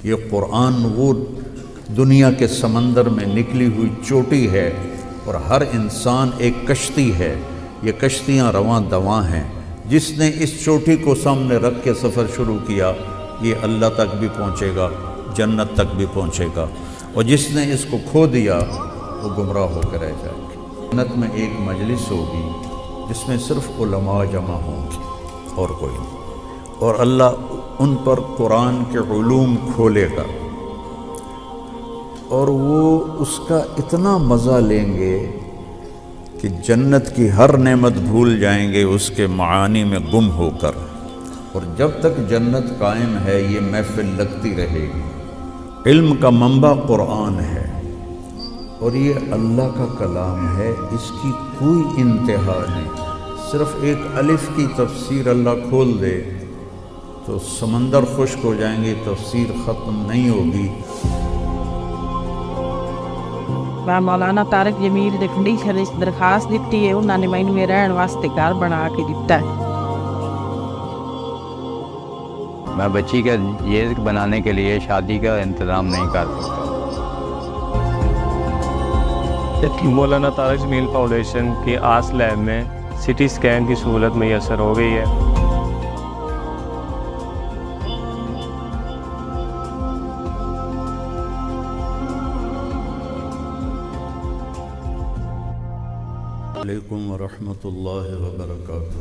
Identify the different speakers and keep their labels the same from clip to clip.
Speaker 1: یہ قرآن وہ دنیا کے سمندر میں نکلی ہوئی چوٹی ہے، اور ہر انسان ایک کشتی ہے۔ یہ کشتیاں رواں دواں ہیں۔ جس نے اس چوٹی کو سامنے رکھ کے سفر شروع کیا، یہ اللہ تک بھی پہنچے گا، جنت تک بھی پہنچے گا، اور جس نے اس کو کھو دیا وہ گمراہ ہو کے رہ جائے گا۔ جنت میں ایک مجلس ہوگی جس میں صرف علماء جمع ہوں گے اور کوئی نہیں، اور اللہ ان پر قرآن کے علوم کھولے گا، اور وہ اس کا اتنا مزہ لیں گے کہ جنت کی ہر نعمت بھول جائیں گے اس کے معانی میں گم ہو کر۔ اور جب تک جنت قائم ہے یہ محفل لگتی رہے گی۔ علم کا منبع قرآن ہے، اور یہ اللہ کا کلام ہے، اس کی کوئی انتہا نہیں۔ صرف ایک الف کی تفسیر اللہ کھول دے تو سمندر خشک ہو جائیں گے، تفسیر ختم نہیں ہوگی۔
Speaker 2: میں مولانا طارق جمیل دے کنڈیشن اس درخواست دیتی ہے، انہوں نے مینوں رہن واسطے گھر بنا کے دیتا ہے۔
Speaker 3: میں بچی کا یہ بنانے کے لیے شادی کا انتظام نہیں کر سکتا۔
Speaker 4: مولانا طارق جمیل فاؤنڈیشن کے آس لیب میں سی ٹی اسکین کی سہولت میسر ہو گئی ہے۔
Speaker 1: علیکم ورحمۃ اللہ وبرکاتہ۔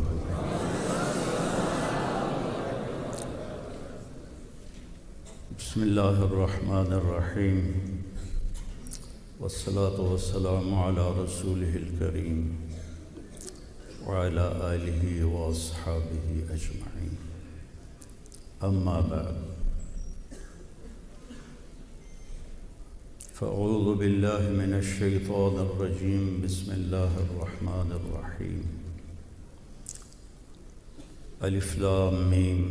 Speaker 1: بسم اللہ الرحمن الرحیم، والصلاة والسلام علی رسولہ الکریم وعلی آلہ واصحابہ اجمعین، اما بعد، فاعوذ باللہ من الشیطان الرجیم، بسم اللہ الرحمن الرحیم، الف لام میم،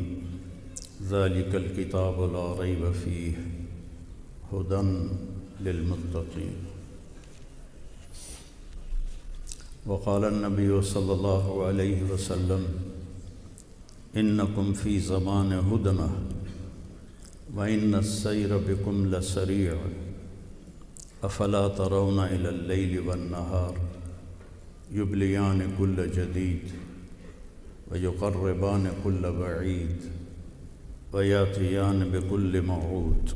Speaker 1: ذالک الکتاب لا ریب فیہ ھدی للمتقین۔ وقال النبی صلی اللہ علیہ وسلم انکم فی زمان ہدنہ وان السیر بکم لسریع، افلا ترون الی اللیل والنہار یبلیان کل جدید ویقربان کل بعید ویاتیان بکل موعود۔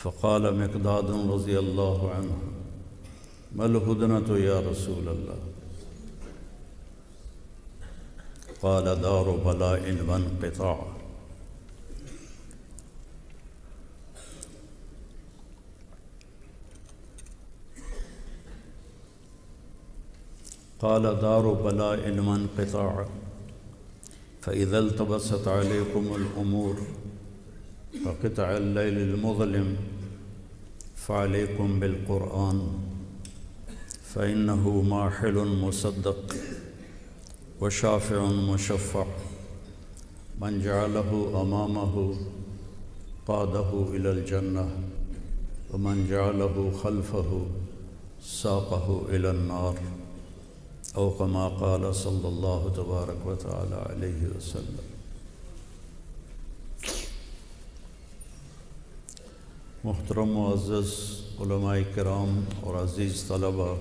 Speaker 1: فقال مقداد رضی اللہ عنہ ما الہدنۃ یا رسول اللہ؟ قال دار بلاء وانقطاع۔ قال دار بلاء وانقطاع، فإذا التبست عليكم الأمور كقطع الليل المظلم فعليكم بالقرآن، فإنه ماحل مصدق وشافع مشفع، من جعله أمامه قاده إلى الجنة، ومن جعله خلفه ساقه إلى النار، او کما قال صلی اللہ تبارک و تعالی علیہ وسلم۔ محترم معزز علماء کرام اور عزیز طلباء،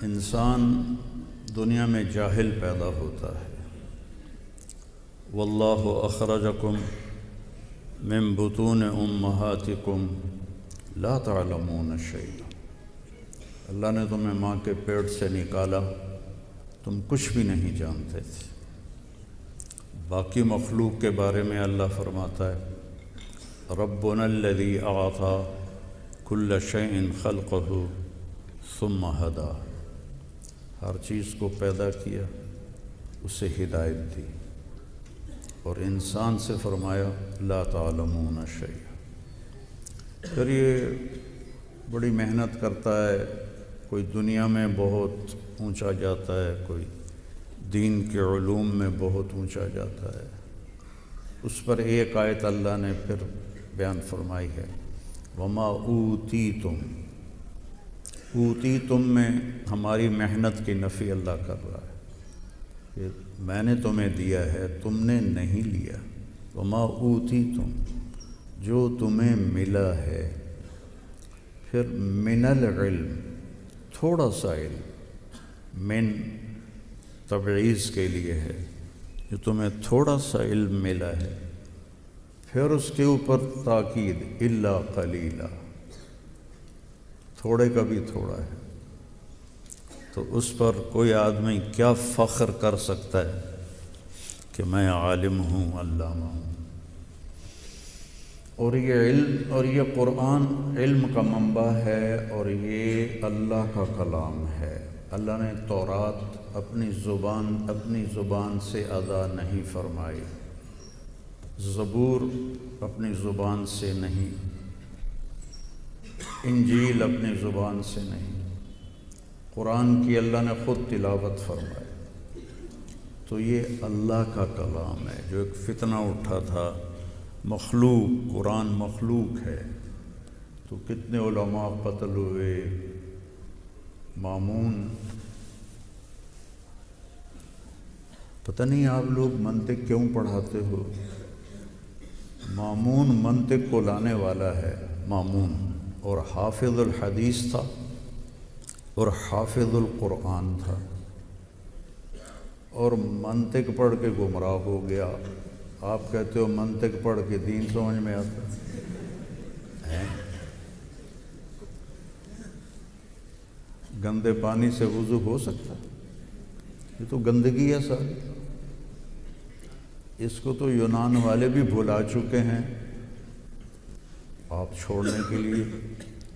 Speaker 1: انسان دنیا میں جاہل پیدا ہوتا ہے۔ واللہ اخرجکم من بطون امہاتکم لا تعلمون شیئا، اللہ نے تمہیں ماں کے پیٹ سے نکالا، تم کچھ بھی نہیں جانتے تھے۔ باقی مخلوق کے بارے میں اللہ فرماتا ہے ربنا الذی اعطی کل شیء خلقہ ثم ہدی، ہر چیز کو پیدا کیا، اسے ہدایت دی، اور انسان سے فرمایا لا تعلمون شیئا۔ پھر یہ بڑی محنت کرتا ہے، کوئی دنیا میں بہت اونچا جاتا ہے، کوئی دین کے علوم میں بہت اونچا جاتا ہے۔ اس پر ایک آیت اللہ نے پھر بیان فرمائی ہے وما اوتیتم، اوتیتم میں ہماری محنت کی نفی اللہ کر رہا ہے۔ کہ میں نے تمہیں دیا ہے تم نے نہیں لیا، وما اوتیتم جو تمہیں ملا ہے، پھر من العلم تھوڑا سا علم، من تبعیض کے لیے ہے، جو تمہیں تھوڑا سا علم ملا ہے، پھر اس کے اوپر تاکید الا قلیلا، تھوڑے کا بھی تھوڑا ہے، تو اس پر کوئی آدمی کیا فخر کر سکتا ہے کہ میں عالم ہوں، علامہ ہوں۔ اور یہ علم اور یہ قرآن علم کا منبع ہے، اور یہ اللہ کا کلام ہے۔ اللہ نے تورات اپنی زبان سے ادا نہیں فرمائی، زبور اپنی زبان سے نہیں، انجیل اپنی زبان سے نہیں، قرآن کی اللہ نے خود تلاوت فرمائی۔ تو یہ اللہ کا کلام ہے۔ جو ایک فتنہ اٹھا تھا مخلوق، قرآن مخلوق ہے، تو کتنے علماء قتل ہوئے۔ مامون، پتہ نہیں آپ لوگ منطق کیوں پڑھاتے ہو؟ مامون منطق کو لانے والا ہے، مامون، اور حافظ الحدیث تھا اور حافظ القرآن تھا، اور منطق پڑھ کے گمراہ ہو گیا۔ آپ کہتے ہو منطق پڑھ کے دین سمجھ میں آتا ہے؟ گندے پانی سے وضو ہو سکتا ہے؟ یہ تو گندگی ہے ساری۔ اس کو تو یونان والے بھی بھلا چکے ہیں، آپ چھوڑنے کے لیے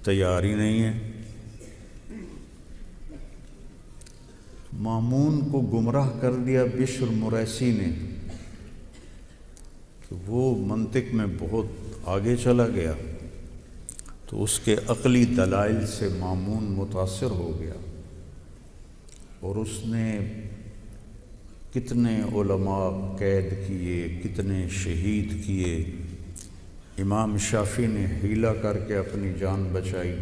Speaker 1: تیار ہی نہیں ہیں۔ مامون کو گمراہ کر دیا بشر مریسی نے، کہ وہ منطق میں بہت آگے چلا گیا، تو اس کے عقلی دلائل سے مامون متاثر ہو گیا، اور اس نے کتنے علماء قید کیے، کتنے شہید کیے۔ امام شافعی نے حیلہ کر کے اپنی جان بچائی۔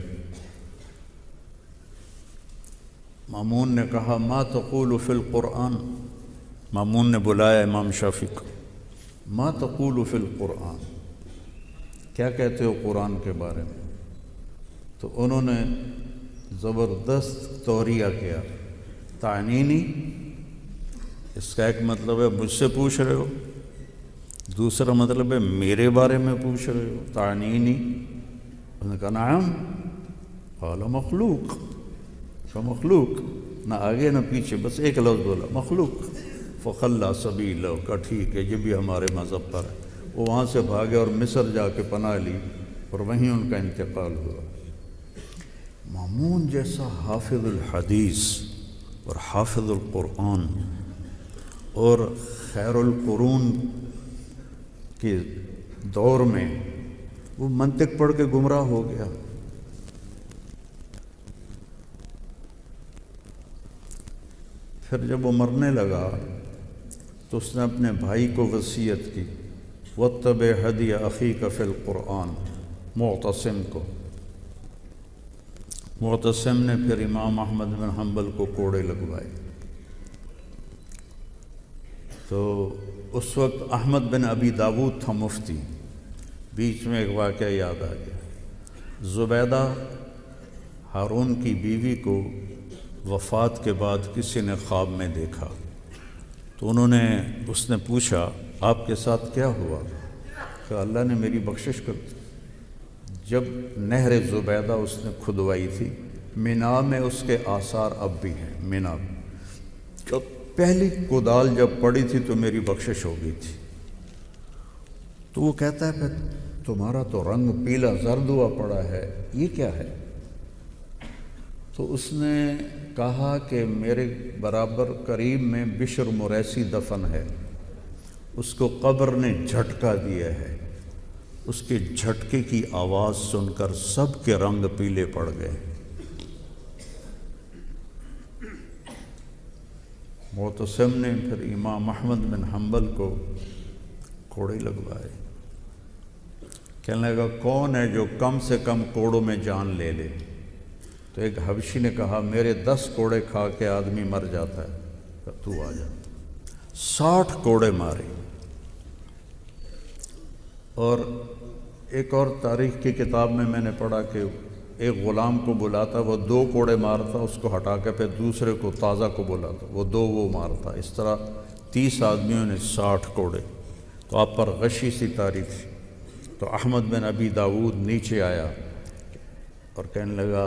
Speaker 1: مامون نے کہا ما تقول فی القرآن، مامون نے بلایا امام شافعی کو، ما تقول فی القرآن، کیا کہتے ہو قرآن کے بارے میں؟ تو انہوں نے زبردست توریہ کیا، تعنینی، اس کا ایک مطلب ہے مجھ سے پوچھ رہے ہو، دوسرا مطلب ہے میرے بارے میں پوچھ رہے ہو، تعنینی۔ انہوں نے کہا نعم، قال مخلوق، مخلوق، نہ آگے نہ پیچھے، بس ایک لفظ بولا مخلوق۔ فخلا سبیلہ، کا ٹھیک ہے، یہ بھی ہمارے مذہب پر ہے۔ وہ وہاں سے بھاگے اور مصر جا کے پناہ لی، اور وہیں ان کا انتقال ہوا۔ مامون جیسا حافظ الحدیث اور حافظ القرآن اور خیر القرون کے دور میں وہ منطق پڑھ کے گمراہ ہو گیا۔ پھر جب وہ مرنے لگا تو اس نے اپنے بھائی کو وصیت کی، واتبع ہدی اخیک فی القرآن، معتصم کو۔ معتصم نے پھر امام احمد بن حنبل کو کوڑے لگوائے۔ تو اس وقت احمد بن ابی داود تھا مفتی۔ بیچ میں ایک واقعہ یاد آ گیا، زبیدہ ہارون کی بیوی کو وفات کے بعد کسی نے خواب میں دیکھا، تو اس نے پوچھا آپ کے ساتھ کیا ہوا؟ کہ اللہ نے میری بخشش کر دی۔ جب نہر زبیدہ اس نے کھدوائی تھی، مینا میں اس کے آثار اب بھی ہیں، مینا میں پہلی کدال جب پڑی تھی تو میری بخشش ہو گئی تھی۔ تو وہ کہتا ہے پھر تمہارا تو رنگ پیلا زرد ہوا پڑا ہے، یہ کیا ہے؟ تو اس نے کہا کہ میرے برابر قریب میں بشر مریسی دفن ہے، اس کو قبر نے جھٹکا دیا ہے، اس کے جھٹکے کی آواز سن کر سب کے رنگ پیلے پڑ گئے۔ معتصم نے پھر امام احمد بن حنبل کو کوڑے لگوائے۔ کہنے لگا کون ہے جو کم سے کم کوڑوں میں جان لے لے؟ تو ایک حبشی نے کہا میرے 10 کوڑے کھا کے آدمی مر جاتا ہے، تو آ جا۔ 60 کوڑے مارے. اور ایک اور تاریخ کی کتاب میں نے پڑھا کہ ایک غلام کو بلاتا، وہ 2 کوڑے مارتا، اس کو ہٹا کے پھر دوسرے کو تازہ کو بلاتا، وہ 2 وہ مارتا. اس طرح 30 آدمیوں نے 60 کوڑے. تو آپ پر غشی سی تاری تھی. تو احمد بن ابی داود نیچے آیا اور کہنے لگا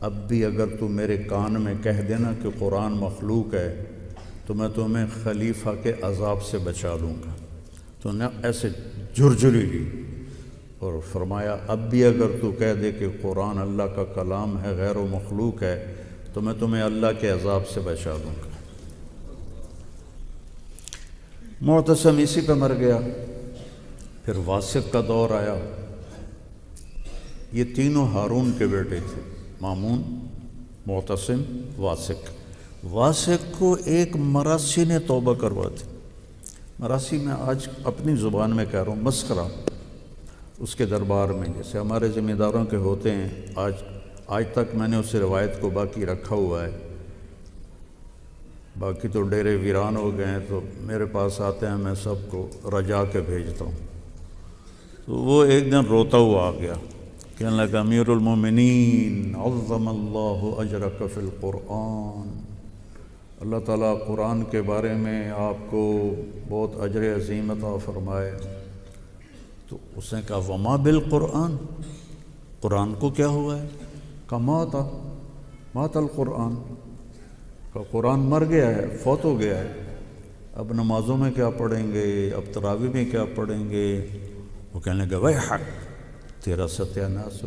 Speaker 1: اب بھی اگر تو میرے کان میں کہہ دینا کہ قرآن مخلوق ہے تو میں تمہیں خلیفہ کے عذاب سے بچا لوں گا. تو نے ایسے جھرجھری لی اور فرمایا اب بھی اگر تو کہہ دے کہ قرآن اللہ کا کلام ہے، غیر و مخلوق ہے، تو میں تمہیں اللہ کے عذاب سے بچا دوں گا. معتصم اسی پہ مر گیا. پھر واسق کا دور آیا. یہ تینوں ہارون کے بیٹے تھے، مامون، معتصم، واسق. واسق کو ایک مراسی نے توبہ کروا دی. مراسی میں آج اپنی زبان میں کہہ رہا ہوں، مسخرہ. اس کے دربار میں جیسے ہمارے ذمہ داروں کے ہوتے ہیں، آج تک میں نے اس روایت کو باقی رکھا ہوا ہے. باقی تو ڈیرے ویران ہو گئے ہیں، تو میرے پاس آتے ہیں، میں سب کو رجا کے بھیجتا ہوں. تو وہ ایک دن روتا ہوا آ گیا، کہنے لگا امیر المومنین عظم اللہ اجرک فی القرآن، اللہ تعالیٰ قرآن کے بارے میں آپ کو بہت اجر عظیم عطا فرمائے. تو اس نے کہا وما بالقرآن، قرآن کو کیا ہوا ہے؟ کہا مات القرآن، کہ قرآن مر گیا ہے، فوت ہو گیا ہے. اب نمازوں میں کیا پڑھیں گے، اب تراویح میں کیا پڑھیں گے؟ وہ کہنے لگا ویحک، تیرا ستیہ ناس،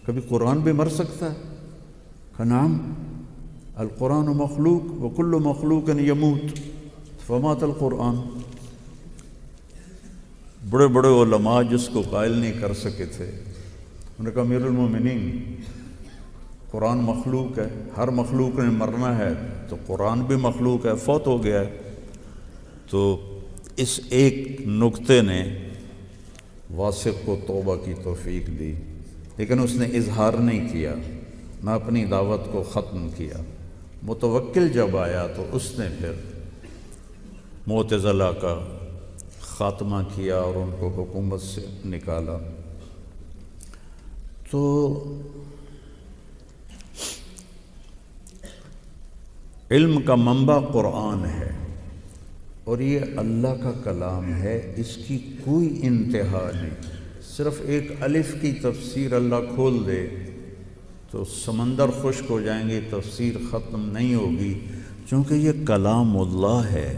Speaker 1: کبھی قرآن بھی مر سکتا ہے؟ کہ نعم القرآن مخلوق وکل مخلوق یموت فمات القرآن. بڑے بڑے علماء جس کو قائل نہیں کر سکے تھے، انہوں نے کہا امیر المومنین قرآن مخلوق ہے، ہر مخلوق نے مرنا ہے، تو قرآن بھی مخلوق ہے، فوت ہو گیا ہے. تو اس ایک نکتے نے واسق کو توبہ کی توفیق دی، لیکن اس نے اظہار نہیں کیا، نہ اپنی دعوت کو ختم کیا. متوکل جب آیا تو اس نے پھر معتزلہ کا خاتمہ کیا اور ان کو حکومت سے نکالا. تو علم کا منبع قرآن ہے اور یہ اللہ کا کلام ہے، اس کی کوئی انتہا نہیں. صرف ایک الف کی تفسیر اللہ کھول دے تو سمندر خشک ہو جائیں گے، تفسیر ختم نہیں ہوگی، چونکہ یہ کلام اللہ ہے.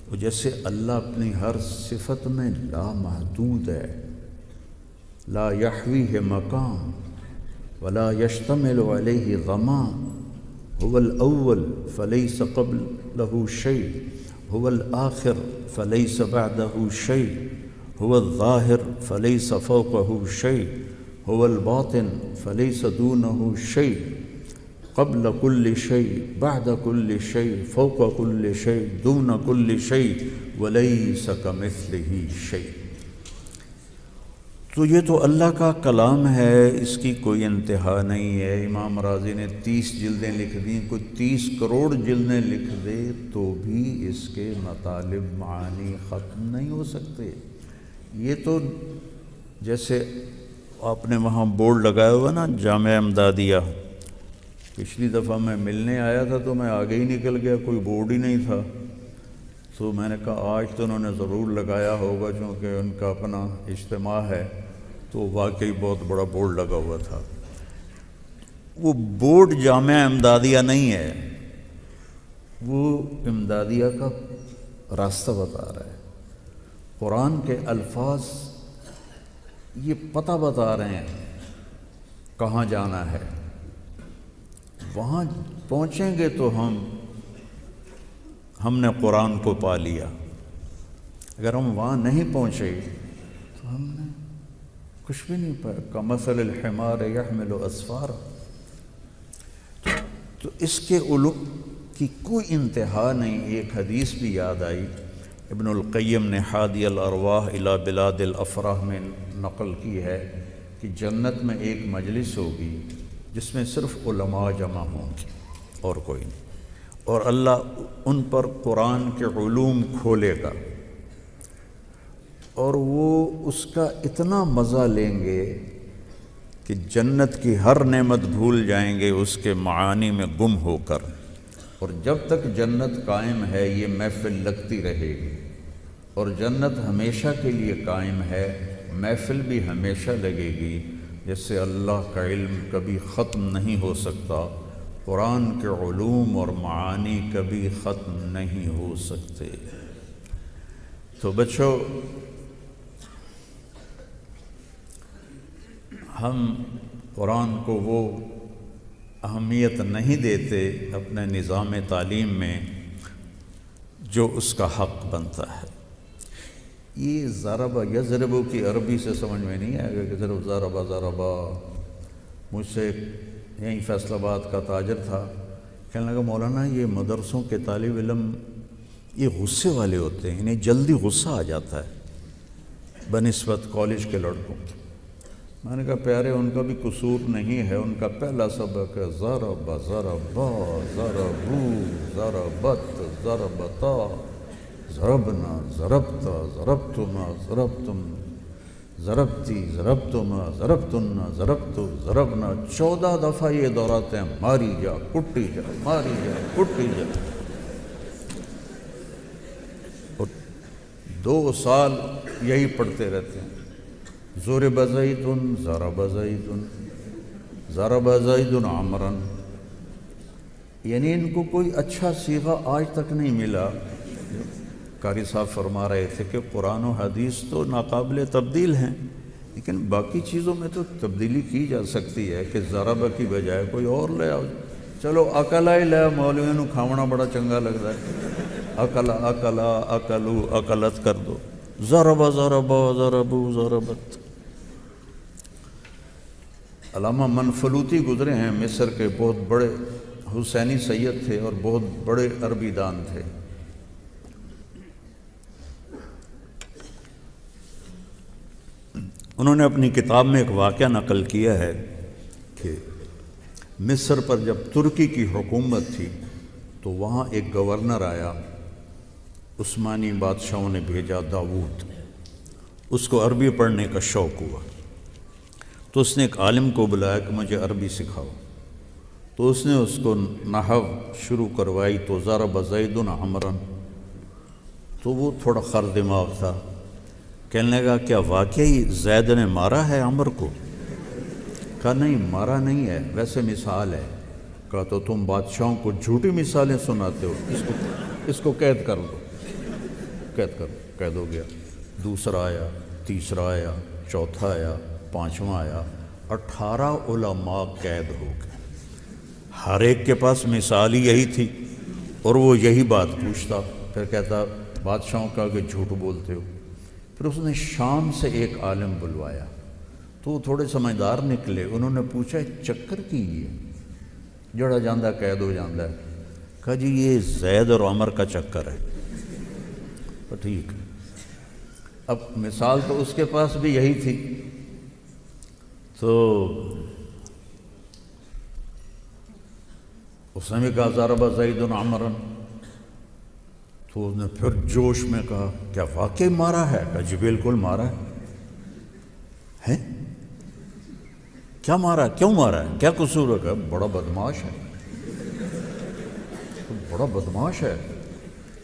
Speaker 1: اور جیسے اللہ اپنی ہر صفت میں لامحدود ہے، لا یحویہ مکان ولا یشتمل علیہ ظمآن، هو الاول فلیس قبلہ شیء، هو الآخر فلیس بعدہ شیء، هو الظاہر فلیس فوقہ شیء، هو الباطن فلیس دونہ شیء، قبل كل شيء بعد كل شيء فوق كل شيء دون كل شيء وليس كمثله شيء. تو یہ تو اللہ کا کلام ہے، اس کی کوئی انتہا نہیں ہے. امام راضی نے 30 جلدیں لکھ دیں، کوئی 30 کروڑ جلدیں لکھ دے تو بھی اس کے مطالب معانی ختم نہیں ہو سکتے. یہ تو جیسے آپ نے وہاں بورڈ لگایا ہوا نا، جامعہ امدادیہ، پچھلی دفعہ میں ملنے آیا تھا تو میں آگے ہی نکل گیا، کوئی بورڈ ہی نہیں تھا. تو میں نے کہا آج تو انہوں نے ضرور لگایا ہوگا چونکہ ان کا اپنا اجتماع ہے. تو واقعی بہت بڑا بورڈ لگا ہوا تھا. وہ بورڈ جامعہ امدادیہ نہیں ہے، وہ امدادیہ کا راستہ بتا رہا ہے. قرآن کے الفاظ یہ پتہ بتا رہے ہیں کہاں جانا ہے. وہاں پہنچیں گے تو ہم نے قرآن کو پا لیا. اگر ہم وہاں نہیں پہنچے تو ہم نے کچھ بھی نہیں پایا. کمثل الحمار یحمل اسفارا. تو اس کے علوم کی کوئی انتہا نہیں. ایک حدیث بھی یاد آئی، ابن القیم نے حادی الارواح الی بلاد الافراح میں نقل کی ہے کہ جنت میں ایک مجلس ہوگی جس میں صرف علماء جمع ہوں گے اور کوئی نہیں. اور اللہ ان پر قرآن کے علوم کھولے گا اور وہ اس کا اتنا مزہ لیں گے کہ جنت کی ہر نعمت بھول جائیں گے اس کے معانی میں گم ہو کر۔ اور جب تک جنت قائم ہے یہ محفل لگتی رہے گی، اور جنت ہمیشہ کے لیے قائم ہے، محفل بھی ہمیشہ لگے گی، جس سے اللہ کا علم کبھی ختم نہیں ہو سکتا، قرآن کے علوم اور معانی کبھی ختم نہیں ہو سکتے۔ تو بچوں، ہم قرآن کو وہ اہمیت نہیں دیتے اپنے نظام تعلیم میں جو اس کا حق بنتا ہے۔ یہ ضربہ یضربو کی عربی سے سمجھ میں نہیں آئے گا کہ صرف ضربہ ضربہ۔ مجھ سے یہیں فیصل آباد کا تاجر تھا، کہنے لگا مولانا یہ مدرسوں کے طالب علم یہ غصے والے ہوتے ہیں، انہیں جلدی غصہ آ جاتا ہے بنسبت کالج کے لڑکوں۔ میں نے کہا پیارے ان کا بھی قصور نہیں ہے، ان کا پہلا سبق ہے ضرب ضربا ضربو ضربت ضربتا ضربنا ضربتا ضربتما ضربتم ضربتی ضربتما ضربتن ضربتو ضربنا، 14 دفعہ یہ دہراتے ہیں، ماری جا کٹی جا ماری جا کٹی جا۔ اور 2 سال یہی پڑھتے رہتے ہیں، ضرب زید ضرب زید ضرب زید عمرا، یعنی ان کو کوئی اچھا صیغہ آج تک نہیں ملا۔ قاری صاحب فرما رہے تھے کہ قرآن و حدیث تو ناقابل تبدیل ہیں، لیکن باقی چیزوں میں تو تبدیلی کی جا سکتی ہے کہ ضرب کی بجائے کوئی اور لے آؤ۔ چلو اکلا ہی لے، مولویوں نو کھاونا بڑا چنگا لگتا ہے، اکلا اکلا اکلو اکلت کر دو، ضرب ضربا ضربو ضربت۔ علامہ منفلوطی گزرے ہیں، مصر کے بہت بڑے حسینی سید تھے اور بہت بڑے عربی دان تھے۔ انہوں نے اپنی کتاب میں ایک واقعہ نقل کیا ہے کہ مصر پر جب ترکی کی حکومت تھی تو وہاں ایک گورنر آیا، عثمانی بادشاہوں نے بھیجا داؤد، اس کو عربی پڑھنے کا شوق ہوا تو اس نے ایک عالم کو بلایا کہ مجھے عربی سکھاؤ، تو اس نے اس کو نحو شروع کروائی، تو ضرب زید عمرا، تو وہ تھوڑا خر دماغ تھا، کہنے لگا کیا واقعی زید نے مارا ہے عمر کو؟ کہا نہیں مارا نہیں ہے، ویسے مثال ہے۔ کہا تو تم بادشاہوں کو جھوٹی مثالیں سناتے ہو، اس کو قید کر دو، قید کر دو۔ قید ہو گیا، دوسرا آیا، تیسرا آیا، چوتھا آیا، 5واں آیا، 18 علماء قید ہو گئے۔ ہر ایک کے پاس مثال ہی یہی تھی اور وہ یہی بات پوچھتا، پھر کہتا بادشاہوں کا کہ جھوٹ بولتے ہو۔ پھر اس نے شام سے ایک عالم بلوایا، تو وہ تھوڑے سمجھدار نکلے، انہوں نے پوچھا چکر کی یہ جڑا جاندہ قید ہو جاندہ ہے؟ کہا جی یہ زید اور عمر کا چکر ہے۔ تو ٹھیک ہے، اب مثال تو اس کے پاس بھی یہی تھی، تو اس نے بھی کہا ضرب زید عمرا، تو اس نے پھر جوش میں کہا کیا واقعی مارا ہے؟ کہا جی بالکل مارا ہے۔ کیا مارا ہے؟ کیوں مارا ہے؟ کیا قصور ہے؟ کہا بڑا بدماش ہے، بڑا بدماش ہے۔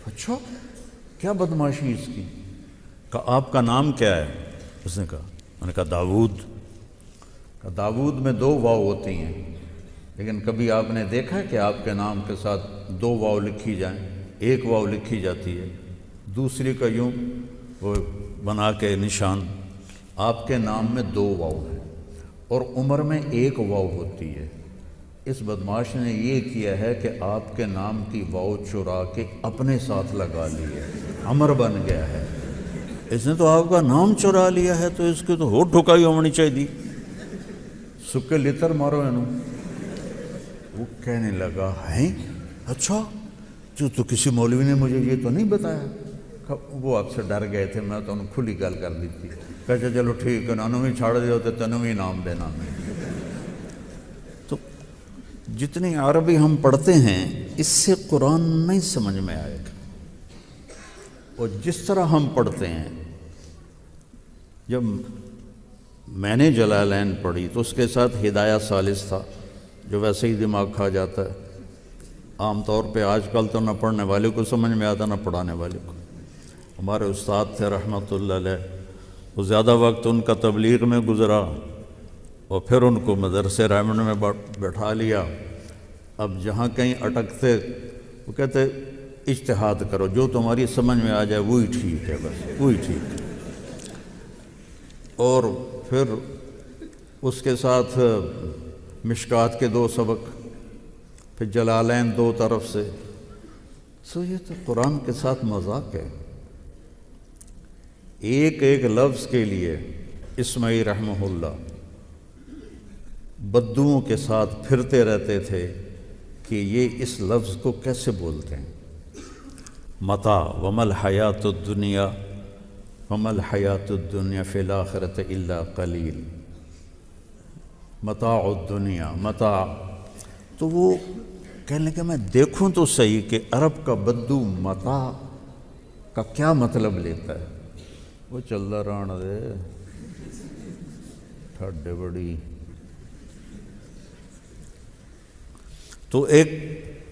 Speaker 1: اچھا کیا بدماشی اس کی؟ کہا آپ کا نام کیا ہے؟ اس نے کہا، میں نے کہا داؤد۔ کہا داؤد میں 2 واو ہوتی ہیں، لیکن کبھی آپ نے دیکھا ہے کہ آپ کے نام کے ساتھ 2 واو لکھی جائیں؟ ایک واو لکھی جاتی ہے، دوسری کا یوں وہ بنا کے نشان۔ آپ کے نام میں 2 واو ہیں اور عمر میں 1 واو ہوتی ہے۔ اس بدماش نے یہ کیا ہے کہ آپ کے نام کی واو چرا کے اپنے ساتھ لگا لی ہے، عمر بن گیا ہے۔ اس نے تو آپ کا نام چرا لیا ہے، تو اس کی تو ہوٹ ٹھکائی ہونی چاہیے، سکے لتر مارو انہوں۔ وہ کہنے لگا ہیں اچھا تو کسی مولوی نے مجھے یہ تو نہیں بتایا۔ وہ آپ سے ڈر گئے تھے، میں تو انہوں کھلی گل کر دی تھی۔ کہتے چلو ٹھیک ہے، انہوں بھی چھاڑ دیا ہوتے تنوں بھی نام دینا میں۔ تو جتنی عربی ہم پڑھتے ہیں اس سے قرآن نہیں سمجھ میں آئے گا، اور جس طرح ہم پڑھتے ہیں، جب میں نے جلالین پڑھی تو اس کے ساتھ ہدایہ ثالث تھا جو ویسے ہی دماغ کھا جاتا ہے، عام طور پہ آج کل تو نہ پڑھنے والے کو سمجھ میں آتا نہ پڑھانے والے کو۔ ہمارے استاد تھے رحمۃ اللہ علیہ، وہ زیادہ وقت ان کا تبلیغ میں گزرا اور پھر ان کو مدرسے رائمنڈ میں بیٹھا لیا۔ اب جہاں کہیں اٹکتے وہ کہتے اجتہاد کرو، جو تمہاری سمجھ میں آ جائے وہی ٹھیک ہے، بس وہی ٹھیک ہے۔ اور پھر اس کے ساتھ مشکات کے 2 سبق، پھر جلالین 2 طرف سے۔ سو یہ تو قرآن کے ساتھ مذاق ہے۔ ایک ایک لفظ کے لیے اسماعیل رحمہ اللہ بددوؤں کے ساتھ پھرتے رہتے تھے کہ یہ اس لفظ کو کیسے بولتے ہیں۔ متاع ومل حیات الدنیا ومل حیات الدنیا فی الآخرۃ الا قلیل، متاع الدنیا متاع۔ تو وہ کہنے لگے میں دیکھوں تو صحیح کہ عرب کا بدو متاع کا کیا مطلب لیتا ہے۔ وہ چلتا رہنا دے ٹھڈے بڑی۔ تو ایک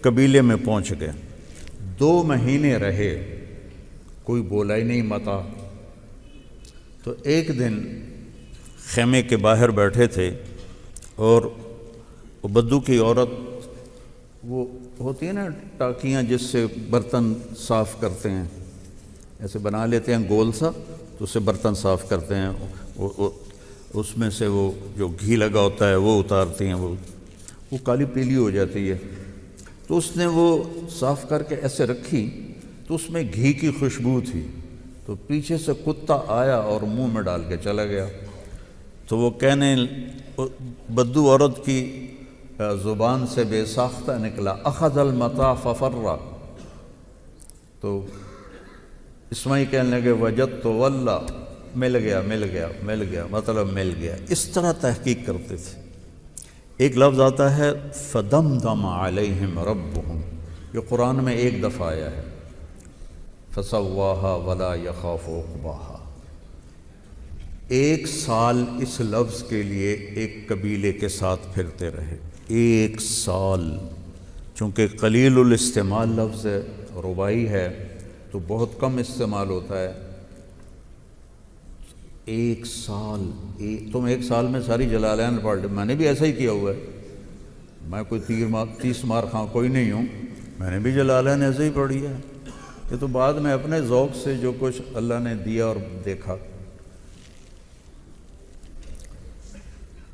Speaker 1: قبیلے میں پہنچ گئے، 2 مہینے رہے، کوئی بولا ہی نہیں متاع۔ تو ایک دن خیمے کے باہر بیٹھے تھے اور وہ بدو کی عورت، وہ ہوتی ہے نا ٹاکیاں جس سے برتن صاف کرتے ہیں، ایسے بنا لیتے ہیں گول سا، تو اسے برتن صاف کرتے ہیں، اس میں سے وہ جو گھی لگا ہوتا ہے وہ اتارتی ہیں، وہ کالی پیلی ہو جاتی ہے۔ تو اس نے وہ صاف کر کے ایسے رکھی تو اس میں گھی کی خوشبو تھی، تو پیچھے سے کتا آیا اور منہ میں ڈال کے چلا گیا۔ تو وہ کہنے بدو عورت کی زبان سے بے ساختہ نکلا اخذ المتاع ففر۔ تو اسماعیل کہنے لگے وجدت واللہ، مل گیا مل گیا مل گیا، مطلب مل گیا۔ اس طرح تحقیق کرتے تھے۔ ایک لفظ آتا ہے فدمدم علیہم ربہم، یہ قرآن میں 1 دفعہ آیا ہے، فسواہا ولا یخاف عقباہا۔ 1 سال اس لفظ کے لیے ایک قبیلے کے ساتھ پھرتے رہے، 1 سال، چونکہ قلیل الاستعمال لفظ ہے، رباعی ہے تو بہت کم استعمال ہوتا ہے۔ 1 سال، تم 1 سال میں ساری جلالین پڑھ لے۔ میں نے بھی ایسا ہی کیا ہوا ہے، میں کوئی 30 مار خاں کوئی نہیں ہوں، میں نے بھی جلالین ایسے ہی پڑھی ہے، یہ تو بعد میں اپنے ذوق سے جو کچھ اللہ نے دیا اور دیکھا۔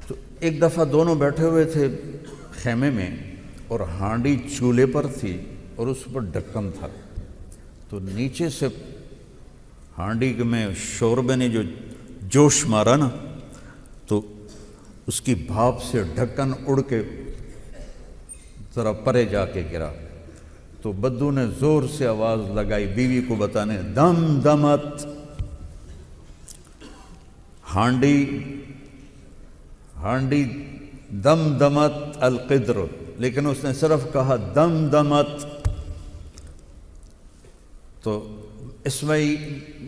Speaker 1: تو ایک دفعہ دونوں بیٹھے ہوئے تھے خیمے میں اور ہانڈی چولہے پر تھی اور اس پر ڈھکن تھا، تو نیچے سے ہانڈی میں شوربے نے جو جوش مارا نا، تو اس کی بھاپ سے ڈھکن اڑ کے ذرا پرے جا کے گرا۔ تو بدو نے زور سے آواز لگائی بیوی کو بتانے، دم دمت، ہانڈی دم دمت القدر، لیکن اس نے صرف کہا دم دمت۔ تو اسماعیل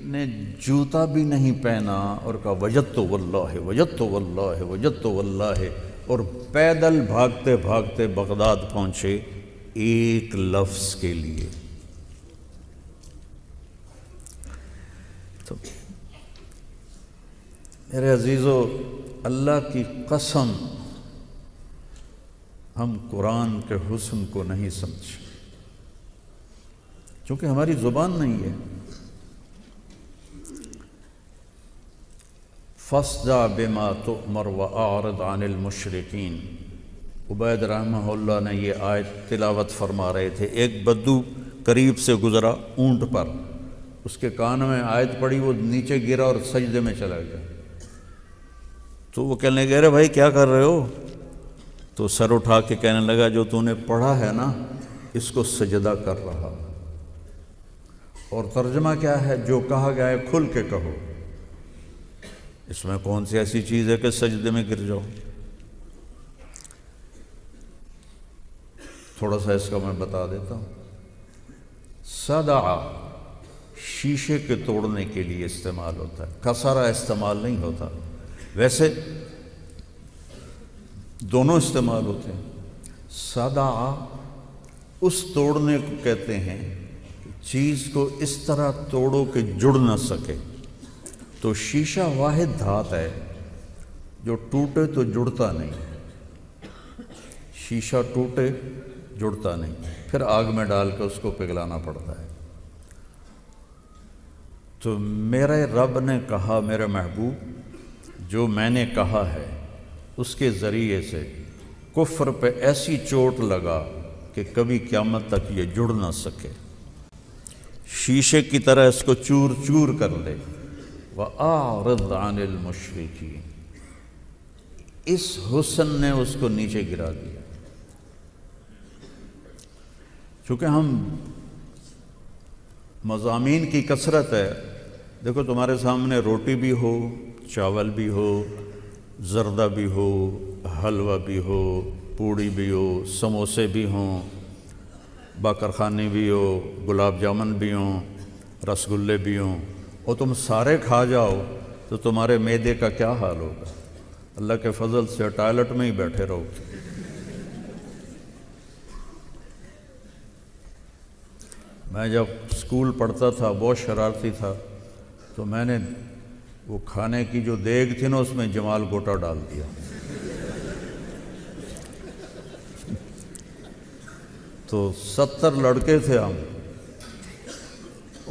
Speaker 1: نے جوتا بھی نہیں پہنا اور کہا وجدت واللہ وجدت واللہ وجدت واللہ، اور پیدل بھاگتے بھاگتے بغداد پہنچے 1 لفظ کے لیے۔ تو میرے عزیزو، اللہ کی قسم ہم قرآن کے حسن کو نہیں سمجھے، چونکہ ہماری زبان نہیں ہے۔ فَاصْدَعْ بِمَا تُؤْمَرْ وَأَعْرِضْ عَنِ الْمُشْرِكِينَ۔ عبید رحمہ اللہ نے یہ آیت تلاوت فرما رہے تھے، ایک بدو قریب سے گزرا اونٹ پر، اس کے کان میں آیت پڑی، وہ نیچے گرا اور سجدے میں چلا گیا۔ تو وہ کہنے لگے ارے بھائی کیا کر رہے ہو؟ تو سر اٹھا کے کہنے لگا جو تو نے پڑھا ہے نا اس کو سجدہ کر رہا۔ اور ترجمہ کیا ہے؟ جو کہا گیا ہے کھل کے کہو، اس میں کون سی ایسی چیز ہے کہ سجدے میں گر جاؤ؟ تھوڑا سا اس کا میں بتا دیتا ہوں۔ صدع شیشے کے توڑنے کے لیے استعمال ہوتا ہے، کسرہ استعمال نہیں ہوتا، ویسے دونوں استعمال ہوتے ہیں۔ صدع اس توڑنے کو کہتے ہیں کہ چیز کو اس طرح توڑو کہ جڑ نہ سکے۔ تو شیشہ واحد دھات ہے جو ٹوٹے تو جڑتا نہیں، شیشہ ٹوٹے جڑتا نہیں، پھر آگ میں ڈال کے اس کو پگھلانا پڑتا ہے۔ تو میرے رب نے کہا، میرے محبوب جو میں نے کہا ہے اس کے ذریعے سے کفر پہ ایسی چوٹ لگا کہ کبھی قیامت تک یہ جڑ نہ سکے، شیشے کی طرح اس کو چور چور کر دے۔ وَأَعْرِضْ عَنِ الْمُشْرِكِينَ، اس حسن نے اس کو نیچے گرا دیا۔ چونکہ ہم مضامین کی کثرت ہے، دیکھو تمہارے سامنے روٹی بھی ہو، چاول بھی ہو، زردہ بھی ہو، حلوہ بھی ہو، پوڑی بھی ہو، سموسے بھی ہوں، باقرخانی بھی ہو، گلاب جامن بھی ہوں، رس گلے بھی ہوں، اور تم سارے کھا جاؤ تو تمہارے معدے کا کیا حال ہوگا؟ اللہ کے فضل سے ٹوائلٹ میں ہی بیٹھے رہو۔ میں جب اسکول پڑھتا تھا بہت شرارتی تھا، تو میں نے وہ کھانے کی جو دیگ تھی نا اس میں جمال گوٹا ڈال دیا، تو 70 لڑکے تھے ہم،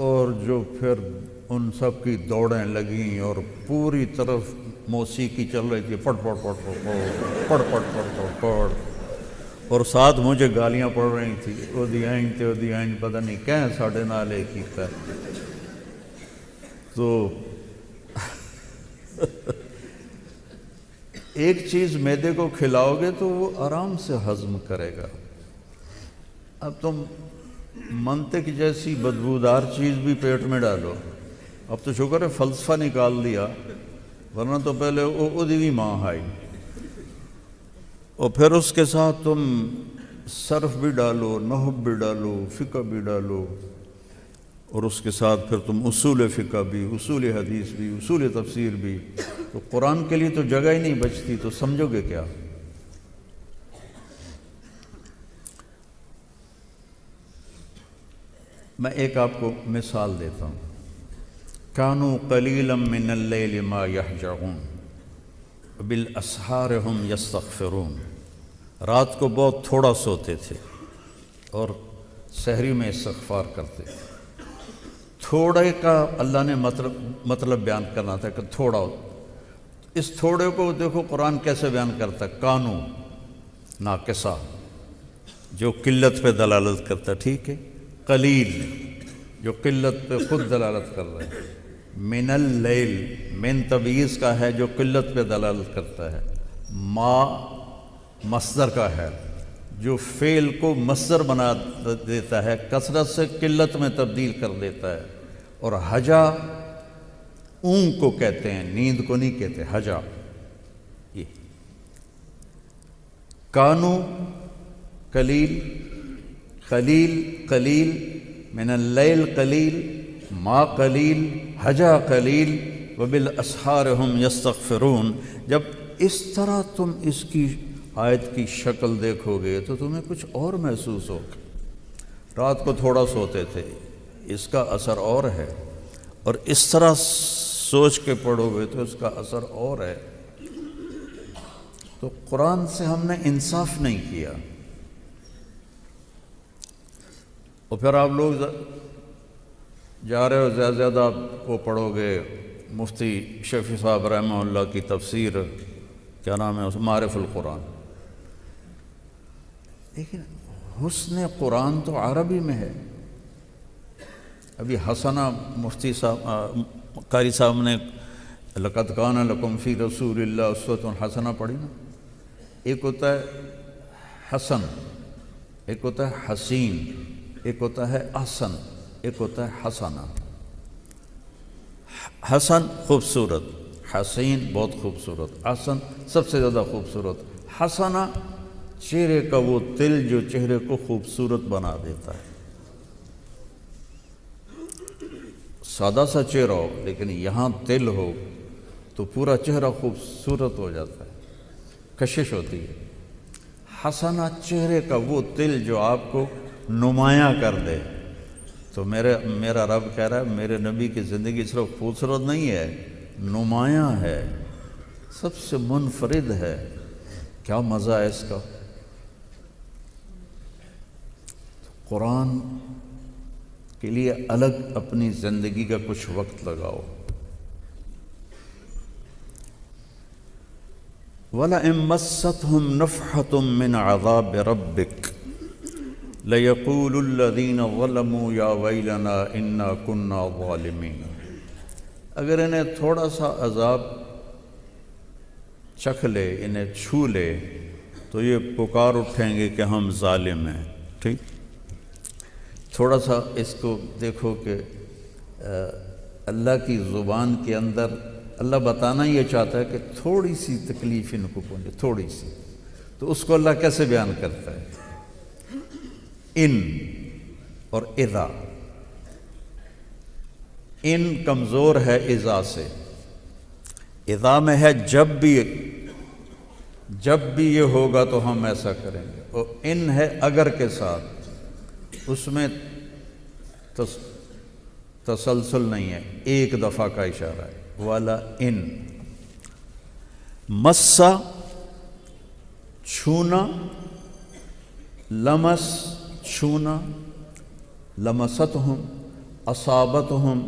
Speaker 1: اور جو پھر ان سب کی دوڑیں لگیں اور پوری طرف موسیقی چل رہی تھی، پڑ پڑ پڑ پڑ پڑ پڑ پڑ پڑ پڑ پڑ، اور ساتھ مجھے گالیاں پڑ رہی تھی، او دی آئیں پتہ نہیں کہیں ساڑھے نال ایک ہی کر۔ تو ایک چیز معدے کو کھلاؤ گے تو وہ آرام سے ہضم کرے گا۔ اب تم منطق جیسی بدبودار چیز بھی پیٹ میں ڈالو، اب تو شکر ہے فلسفہ نکال دیا، ورنہ تو پہلے ادیوی ماں آئی، اور پھر اس کے ساتھ تم صرف بھی ڈالو، نحو بھی ڈالو، فقہ بھی ڈالو، اور اس کے ساتھ پھر تم اصول فقہ بھی، اصول حدیث بھی، اصول تفسیر بھی، تو قرآن کے لیے تو جگہ ہی نہیں بچتی، تو سمجھو گے کیا؟ میں ایک آپ کو مثال دیتا ہوں۔ کانوا قلیلا من اللیل ما یہجعون بالاسحار ہم یستغفرون، رات کو بہت تھوڑا سوتے تھے اور سحری میں استغفار کرتے تھے۔ تھوڑے کا اللہ نے مطلب بیان کرنا تھا کہ تھوڑا، اس تھوڑے کو دیکھو قرآن کیسے بیان کرتا ہے، کانو ناقصہ جو قلت پہ دلالت کرتا ہے، ٹھیک ہے، قلیل جو قلت پہ خود دلالت کر رہا ہے، من اللیل من تبعیض کا ہے جو قلت پہ دلالت کرتا ہے، ما مصدر کا ہے جو فعل کو مصدر بنا دیتا ہے، کثرت سے قلت میں تبدیل کر دیتا ہے، اور حجا اونگ کو کہتے ہیں، نیند کو نہیں کہتے، حجا۔ یہ کانو قلیل، قلیل قلیل، من اللیل قلیل، ما قلیل، حجا قلیل، وبالاسحار ہم یستغفرون۔ جب اس طرح تم اس کی آیت کی شکل دیکھو گے تو تمہیں کچھ اور محسوس ہوگا۔ رات کو تھوڑا سوتے تھے، اس کا اثر اور ہے، اور اس طرح سوچ کے پڑھو گے تو اس کا اثر اور ہے۔ تو قرآن سے ہم نے انصاف نہیں کیا، اور پھر آپ لوگ جا رہے ہو زیادہ آپ وہ پڑھو گے، مفتی شفیع صاحب رحمہ اللہ کی تفسیر، کیا نام ہے اس، معارف القرآن، لیکن حسن قرآن تو عربی میں ہے۔ ابھی حسنہ مفتی صاحب قاری صاحب نے لقد کان لکم فی رسول اللہ اسوۃ حسنہ پڑھی نا، ایک ہوتا ہے حسن، ایک ہوتا ہے حسین، ایک ہوتا ہے احسن، ایک ہوتا ہے حسنہ۔ حسن خوبصورت، حسین بہت خوبصورت، احسن سب سے زیادہ خوبصورت، حسنہ چہرے کا وہ تل جو چہرے کو خوبصورت بنا دیتا ہے. سادہ سا چہرہ ہو لیکن یہاں تل ہو تو پورا چہرہ خوبصورت ہو جاتا ہے، کشش ہوتی ہے. حسنہ چہرے کا وہ تل جو آپ کو نمایاں کر دے. تو میرا رب کہہ رہا ہے میرے نبی کی زندگی صرف خوبصورت نہیں ہے، نمایاں ہے، سب سے منفرد ہے. کیا مزہ ہے اس کا. قرآن کے لیے الگ اپنی زندگی کا کچھ وقت لگاؤ. وَلَئِن مَسَّتْهُمْ نَفْحَةٌ مِّنْ عَذَابِ رَبِّكَ لَيَقُولُ الَّذِينَ ظَلَمُوا يَا وَيْلَنَا إِنَّا كُنَّا ظَالِمِينَ. اگر انہیں تھوڑا سا عذاب چکھ لے، انہیں چھو لے، تو یہ پکار اٹھیں گے کہ ہم ظالم ہیں. ٹھیک، تھوڑا سا اس کو دیکھو کہ اللہ کی زبان کے اندر اللہ بتانا یہ چاہتا ہے کہ تھوڑی سی تکلیف ان کو پہنچے، تھوڑی سی. تو اس کو اللہ کیسے بیان کرتا ہے؟ ان اور اذا. ان کمزور ہے اذا سے، اذا میں ہے جب بھی یہ ہوگا تو ہم ایسا کریں گے، اور ان ہے اگر کے ساتھ، اس میں تسلسل نہیں ہے، ایک دفعہ کا اشارہ ہے. والا ان مسا چھونا، لمس چھونا، لمستہم، اصابتہم،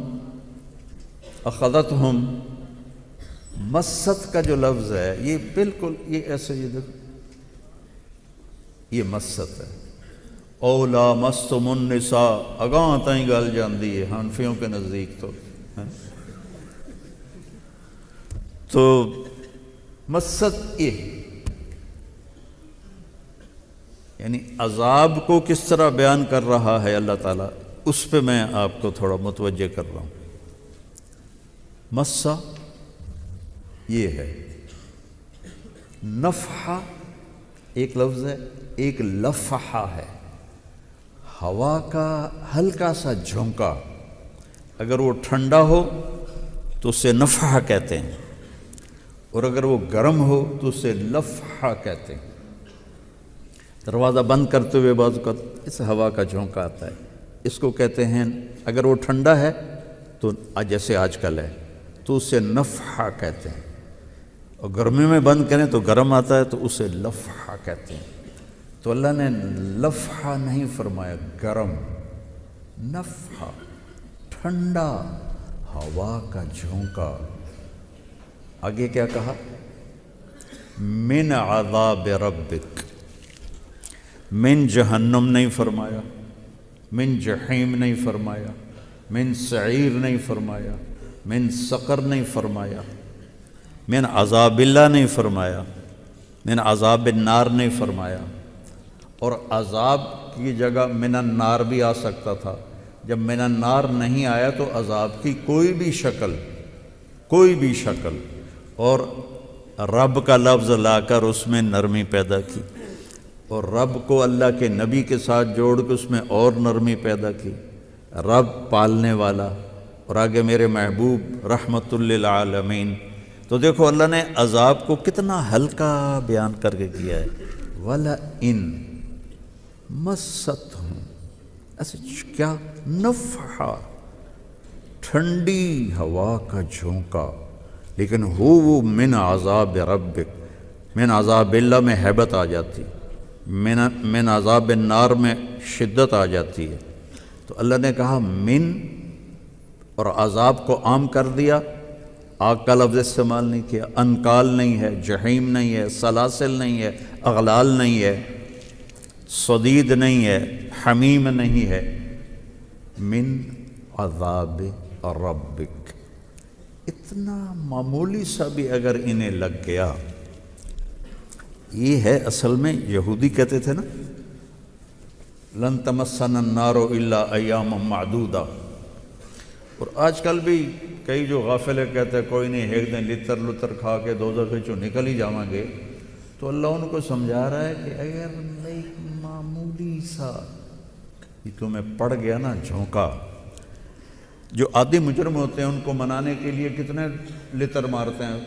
Speaker 1: اخذتہم. مست کا جو لفظ ہے یہ بالکل یہ ایسے یہ دیکھو، یہ مست ہے. اولا مستم النساء اگاں تائیں گل جاندی ہے حنفیوں کے نزدیک. تو مست یہ یعنی عذاب کو کس طرح بیان کر رہا ہے اللہ تعالیٰ، اس پہ میں آپ کو تھوڑا متوجہ کر رہا ہوں. مسا یہ ہے، نفحہ ایک لفظ ہے، ایک لفحہ ہے. ہوا کا ہلکا سا جھونکا، اگر وہ ٹھنڈا ہو تو اسے نفحہ کہتے ہیں، اور اگر وہ گرم ہو تو اسے لفحہ کہتے ہیں. دروازہ بند کرتے ہوئے بعض اوقات اس ہوا کا جھونکا آتا ہے، اس کو کہتے ہیں. اگر وہ ٹھنڈا ہے تو جیسے آج کل ہے تو اسے نفحہ کہتے ہیں، اور گرمی میں بند کریں تو گرم آتا ہے تو اسے لفحہ کہتے ہیں. تو اللہ نے لفحہ نہیں فرمایا، گرم، نفحہ ٹھنڈا ہوا کا جھونکا. آگے کیا کہا؟ من عذاب ربک. من جہنم نہیں فرمایا، من جحیم نہیں فرمایا، من سعیر نہیں فرمایا، من سقر نہیں فرمایا، من عذاب اللہ نہیں فرمایا، من عذاب النار نہیں فرمایا. اور عذاب کی جگہ من النار بھی آ سکتا تھا. جب من النار نہیں آیا تو عذاب کی کوئی بھی شکل اور رب کا لفظ لا کر اس میں نرمی پیدا کی، اور رب کو اللہ کے نبی کے ساتھ جوڑ کے اس میں اور نرمی پیدا کی. رب پالنے والا، اور آگے میرے محبوب رحمت للعالمین. تو دیکھو اللہ نے عذاب کو کتنا ہلکا بیان کر کے کیا ہے. وَلَئِن مَسَّتْهُمْ، ایسے کیا؟ نفحہ، ٹھنڈی ہوا کا جھونکا، لیکن وہ من عذاب ربک. من عذاب اللہ میں ہیبت آ جاتی، من عذاب النار میں شدت آ جاتی ہے. تو اللہ نے کہا من، اور عذاب کو عام کر دیا، آگ کا لفظ استعمال نہیں کیا. انکال نہیں ہے، جحیم نہیں ہے، سلاسل نہیں ہے، اغلال نہیں ہے، صدید نہیں ہے، حمیم نہیں ہے. من عذاب ربک. اتنا معمولی سا بھی اگر انہیں لگ گیا. یہ ہے اصل میں یہودی کہتے تھے نا، لن تمسنا النار الا ایاما معدودہ. اور آج کل بھی کئی جو غافل کہتے ہیں کوئی نہیں، ایک دن لتر لتر کھا کے دوزخ چوں نکل ہی جاواں گے. تو اللہ ان کو سمجھا رہا ہے کہ اگر ایک معمولی سا یہ تمہیں پڑ گیا نا جھونکا، جو عادی مجرم ہوتے ہیں ان کو منانے کے لیے کتنے لتر مارتے ہیں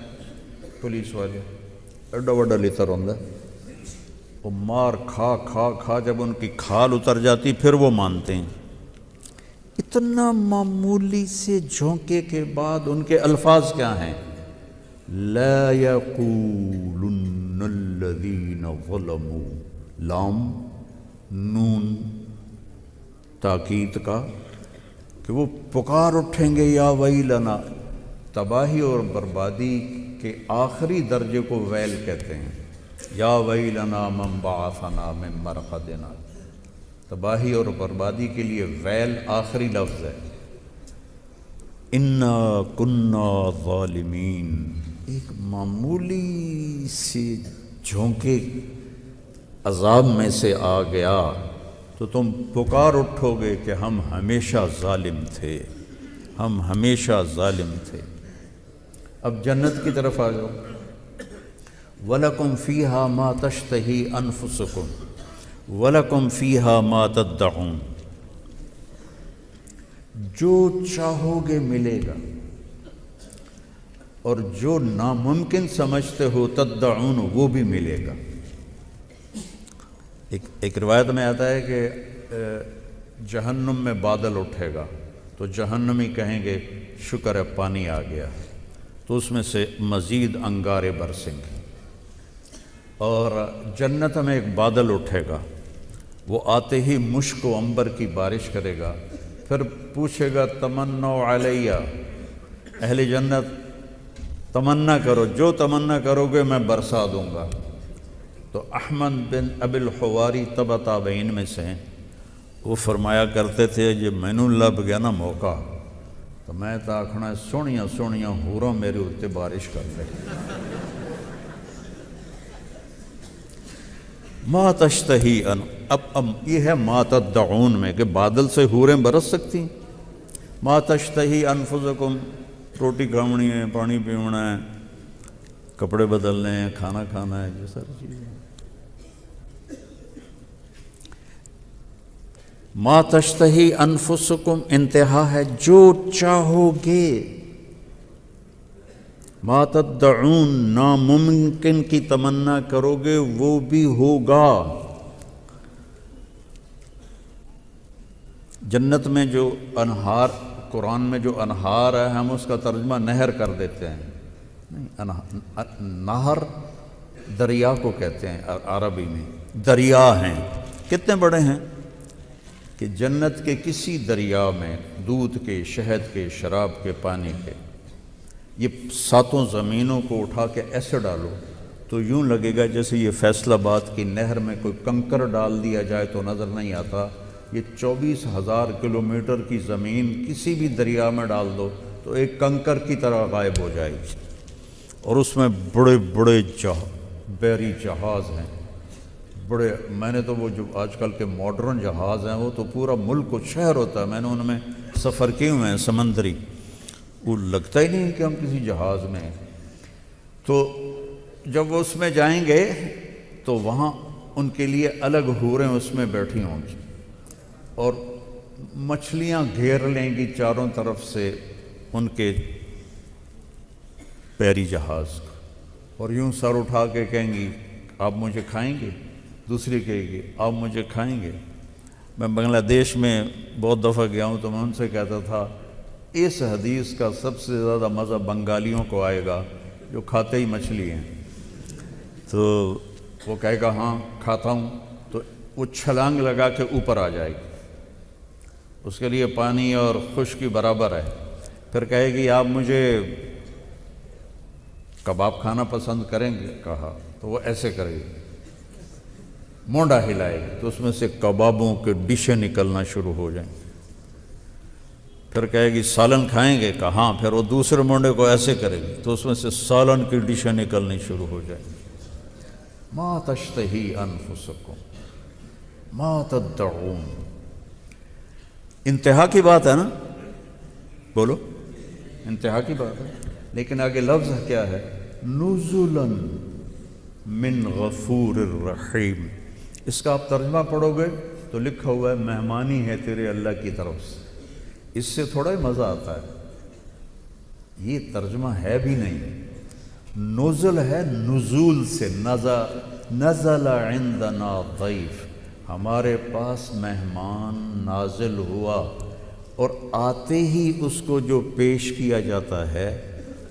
Speaker 1: پولیس والے، ایڈا وڈا لتر ہوتا ہے، وہ مار کھا کھا کھا جب ان کی کھال اتر جاتی پھر وہ مانتے ہیں۔ اتنا معمولی سے جھونکے کے بعد ان کے الفاظ کیا ہیں؟ لا یقولن الذین ظلموا، لام نون تاکید کا، کہ وہ پکار اٹھیں گے یا ویلنا، تباہی اور بربادی کے آخری درجے کو ویل کہتے ہیں، یا ویلنا من بعثنا من مرقدنا، تباہی اور بربادی کے لیے ویل آخری لفظ ہے۔ انا کنا ظالمین، ایک معمولی سی جھونکے عذاب میں سے آ گیا تو تم پکار اٹھو گے کہ ہم ہمیشہ ظالم تھے، ہم ہمیشہ ظالم تھے۔ اب جنت کی طرف آ جاؤ۔ وَلَكُمْ فِيهَا مَا تَشْتَهِي أَنفُسُكُمْ وَلَكُمْ فِيهَا مَا تَدَّعُونَ، جو چاہو گے ملے گا، اور جو ناممکن سمجھتے ہو تدعون وہ بھی ملے گا۔ ایک روایت میں آتا ہے کہ جہنم میں بادل اٹھے گا تو جہنمی کہیں گے شکر ہے پانی آ گیا، تو اس میں سے مزید انگارے برسیں گے۔ اور جنت میں ایک بادل اٹھے گا، وہ آتے ہی مشک و عنبر کی بارش کرے گا، پھر پوچھے گا تمنوا علیہ، اہل جنت تمنا کرو، جو تمنا کرو گے میں برسا دوں گا۔ تو احمد بن ابی الحواری تبع تابعین میں سے ہیں، وہ فرمایا کرتے تھے جب مینوں لب گیا نا موقع تو میں تو آکھنا سونیاں سونیاں حوراں میرے اتنے بارش کر دے۔ ما تشتہی اب یہ ہے ما تدعون میں کہ بادل سے حوریں برس سکتی ہیں۔ ما تشتہی انفسکم، روٹی کھاونی ہے، پانی پیونا ہے، کپڑے بدلنے ہیں، کھانا کھانا ہے، یہ ساری چیزیں۔ ما تشتہی انفسکم انتہا ہے جو چاہو گے، ما تدعون ناممکن کی تمنا کرو گے وہ بھی ہوگا۔ جنت میں جو انہار، قرآن میں جو انہار ہے ہم اس کا ترجمہ نہر کر دیتے ہیں، نہر دریا کو کہتے ہیں عربی میں، دریا ہیں کتنے بڑے ہیں کہ جنت کے کسی دریا میں دودھ کے، شہد کے، شراب کے، پانی کے، یہ ساتوں زمینوں کو اٹھا کے ایسے ڈالو تو یوں لگے گا جیسے یہ فیصل آباد کی نہر میں کوئی کنکر ڈال دیا جائے تو نظر نہیں آتا۔ یہ 24,000 کلومیٹر کی زمین کسی بھی دریا میں ڈال دو تو ایک کنکر کی طرح غائب ہو جائے گی، اور اس میں بڑے بڑے بحری جہاز ہیں، بڑے، میں نے تو وہ جو آج کل کے ماڈرن جہاز ہیں وہ تو پورا ملک و شہر ہوتا ہے، میں نے ان میں سفر کیے ہوئے ہیں سمندری، وہ لگتا ہی نہیں کہ ہم کسی جہاز میں ہیں۔ تو جب وہ اس میں جائیں گے تو وہاں ان کے لیے الگ حوریں اس میں بیٹھی ہوں گی، اور مچھلیاں گھیر لیں گی چاروں طرف سے ان کے بحری جہاز کو، اور یوں سر اٹھا کے کہیں گی آپ مجھے کھائیں گے، دوسری کہے گی آپ مجھے کھائیں گے۔ میں بنگلہ دیش میں بہت دفعہ گیا ہوں تو میں ان سے کہتا تھا اس حدیث کا سب سے زیادہ مزہ بنگالیوں کو آئے گا جو کھاتے ہی مچھلی ہیں، تو وہ کہے گا ہاں کھاتا ہوں، تو وہ چھلانگ لگا کے اوپر آ جائے گی، اس کے لیے پانی اور خشکی برابر ہے، پھر کہے گی آپ مجھے کباب کھانا پسند کریں گے، کہا تو وہ ایسے کرے گی، مونڈا ہلائے گی تو اس میں سے کبابوں کے ڈشیں نکلنا شروع ہو جائیں، پھر کہے گی سالن کھائیں گے، کہا ہاں، پھر وہ دوسرے مونڈے کو ایسے کرے گی تو اس میں سے سالن کی ڈشیں نکلنی شروع ہو جائیں۔ ما تشتہی انفسکم ما تدعون، انتہا کی بات ہے نا، بولو انتہا کی بات ہے، لیکن آگے لفظ کیا ہے؟ نزلاً، من غفور الرحیم۔ اس کا آپ ترجمہ پڑھو گے تو لکھا ہوا ہے مہمانی ہے تیرے اللہ کی طرف سے۔ اس سے تھوڑا ہی مزہ آتا ہے، یہ ترجمہ ہے بھی نہیں۔ نزل ہے نزول سے، نزل عندنا ضیف، ہمارے پاس مہمان نازل ہوا، اور آتے ہی اس کو جو پیش کیا جاتا ہے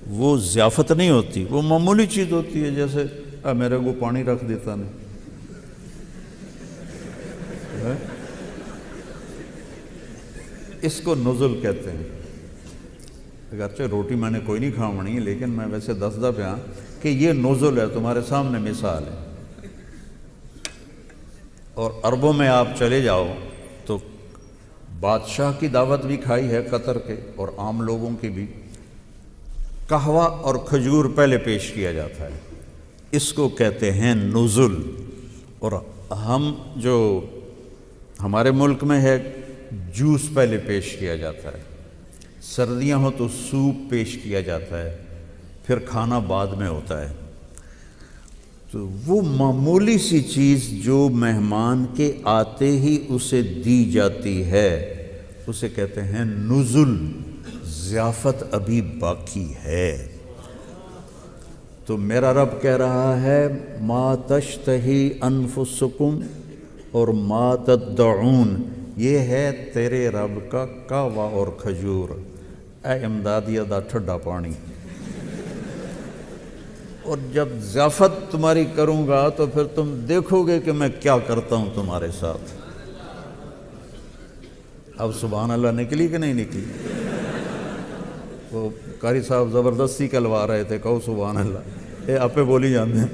Speaker 1: وہ ضیافت نہیں ہوتی، وہ معمولی چیز ہوتی ہے، جیسے میرے کو پانی رکھ دیتا نہیں، اس کو نزل کہتے ہیں۔ اگرچہ روٹی میں نے کوئی نہیں کھاونی، لیکن میں ویسے دسدا پیا کہ یہ نزل ہے، تمہارے سامنے مثال ہے۔ اور عربوں میں آپ چلے جاؤ تو بادشاہ کی دعوت بھی کھائی ہے قطر کے، اور عام لوگوں کی بھی، قہوہ اور کھجور پہلے پیش کیا جاتا ہے، اس کو کہتے ہیں نزل۔ اور ہم جو ہمارے ملک میں ہے جوس پہلے پیش کیا جاتا ہے، سردیاں ہوں تو سوپ پیش کیا جاتا ہے، پھر کھانا بعد میں ہوتا ہے۔ تو وہ معمولی سی چیز جو مہمان کے آتے ہی اسے دی جاتی ہے اسے کہتے ہیں نزل، ضیافت ابھی باقی ہے۔ تو میرا رب کہہ رہا ہے ما تشتہی انفسکم اور ما تدعون، یہ ہے تیرے رب کا قہوہ اور کھجور، اے امدادیہ دا ٹھڈا پانی۔ اور جب ضیافت تمہاری کروں گا تو پھر تم دیکھو گے کہ میں کیا کرتا ہوں تمہارے ساتھ۔ اب سبحان اللہ نکلی کہ نہیں نکلی؟ وہ قاری صاحب زبردستی کلوا رہے تھے، کہو سبحان اللہ، یہ آپ پہ بولی جاتے ہیں۔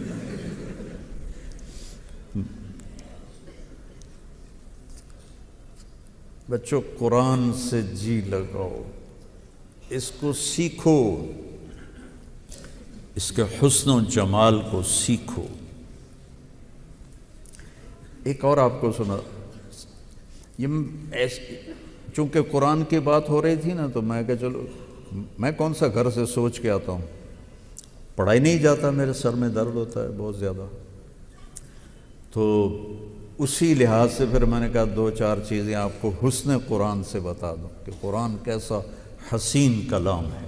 Speaker 1: بچوں قرآن سے جی لگاؤ، اس کو سیکھو، اس کے حسن و جمال کو سیکھو۔ ایک اور آپ کو سنا، چونکہ قرآن کی بات ہو رہی تھی نا، تو میں کہ چلو میں کون سا گھر سے سوچ کے آتا ہوں، پڑھائی نہیں جاتا، میرے سر میں درد ہوتا ہے بہت زیادہ، تو اسی لحاظ سے پھر میں نے کہا دو چار چیزیں آپ کو حسن قرآن سے بتا دوں کہ قرآن کیسا حسین کلام ہے۔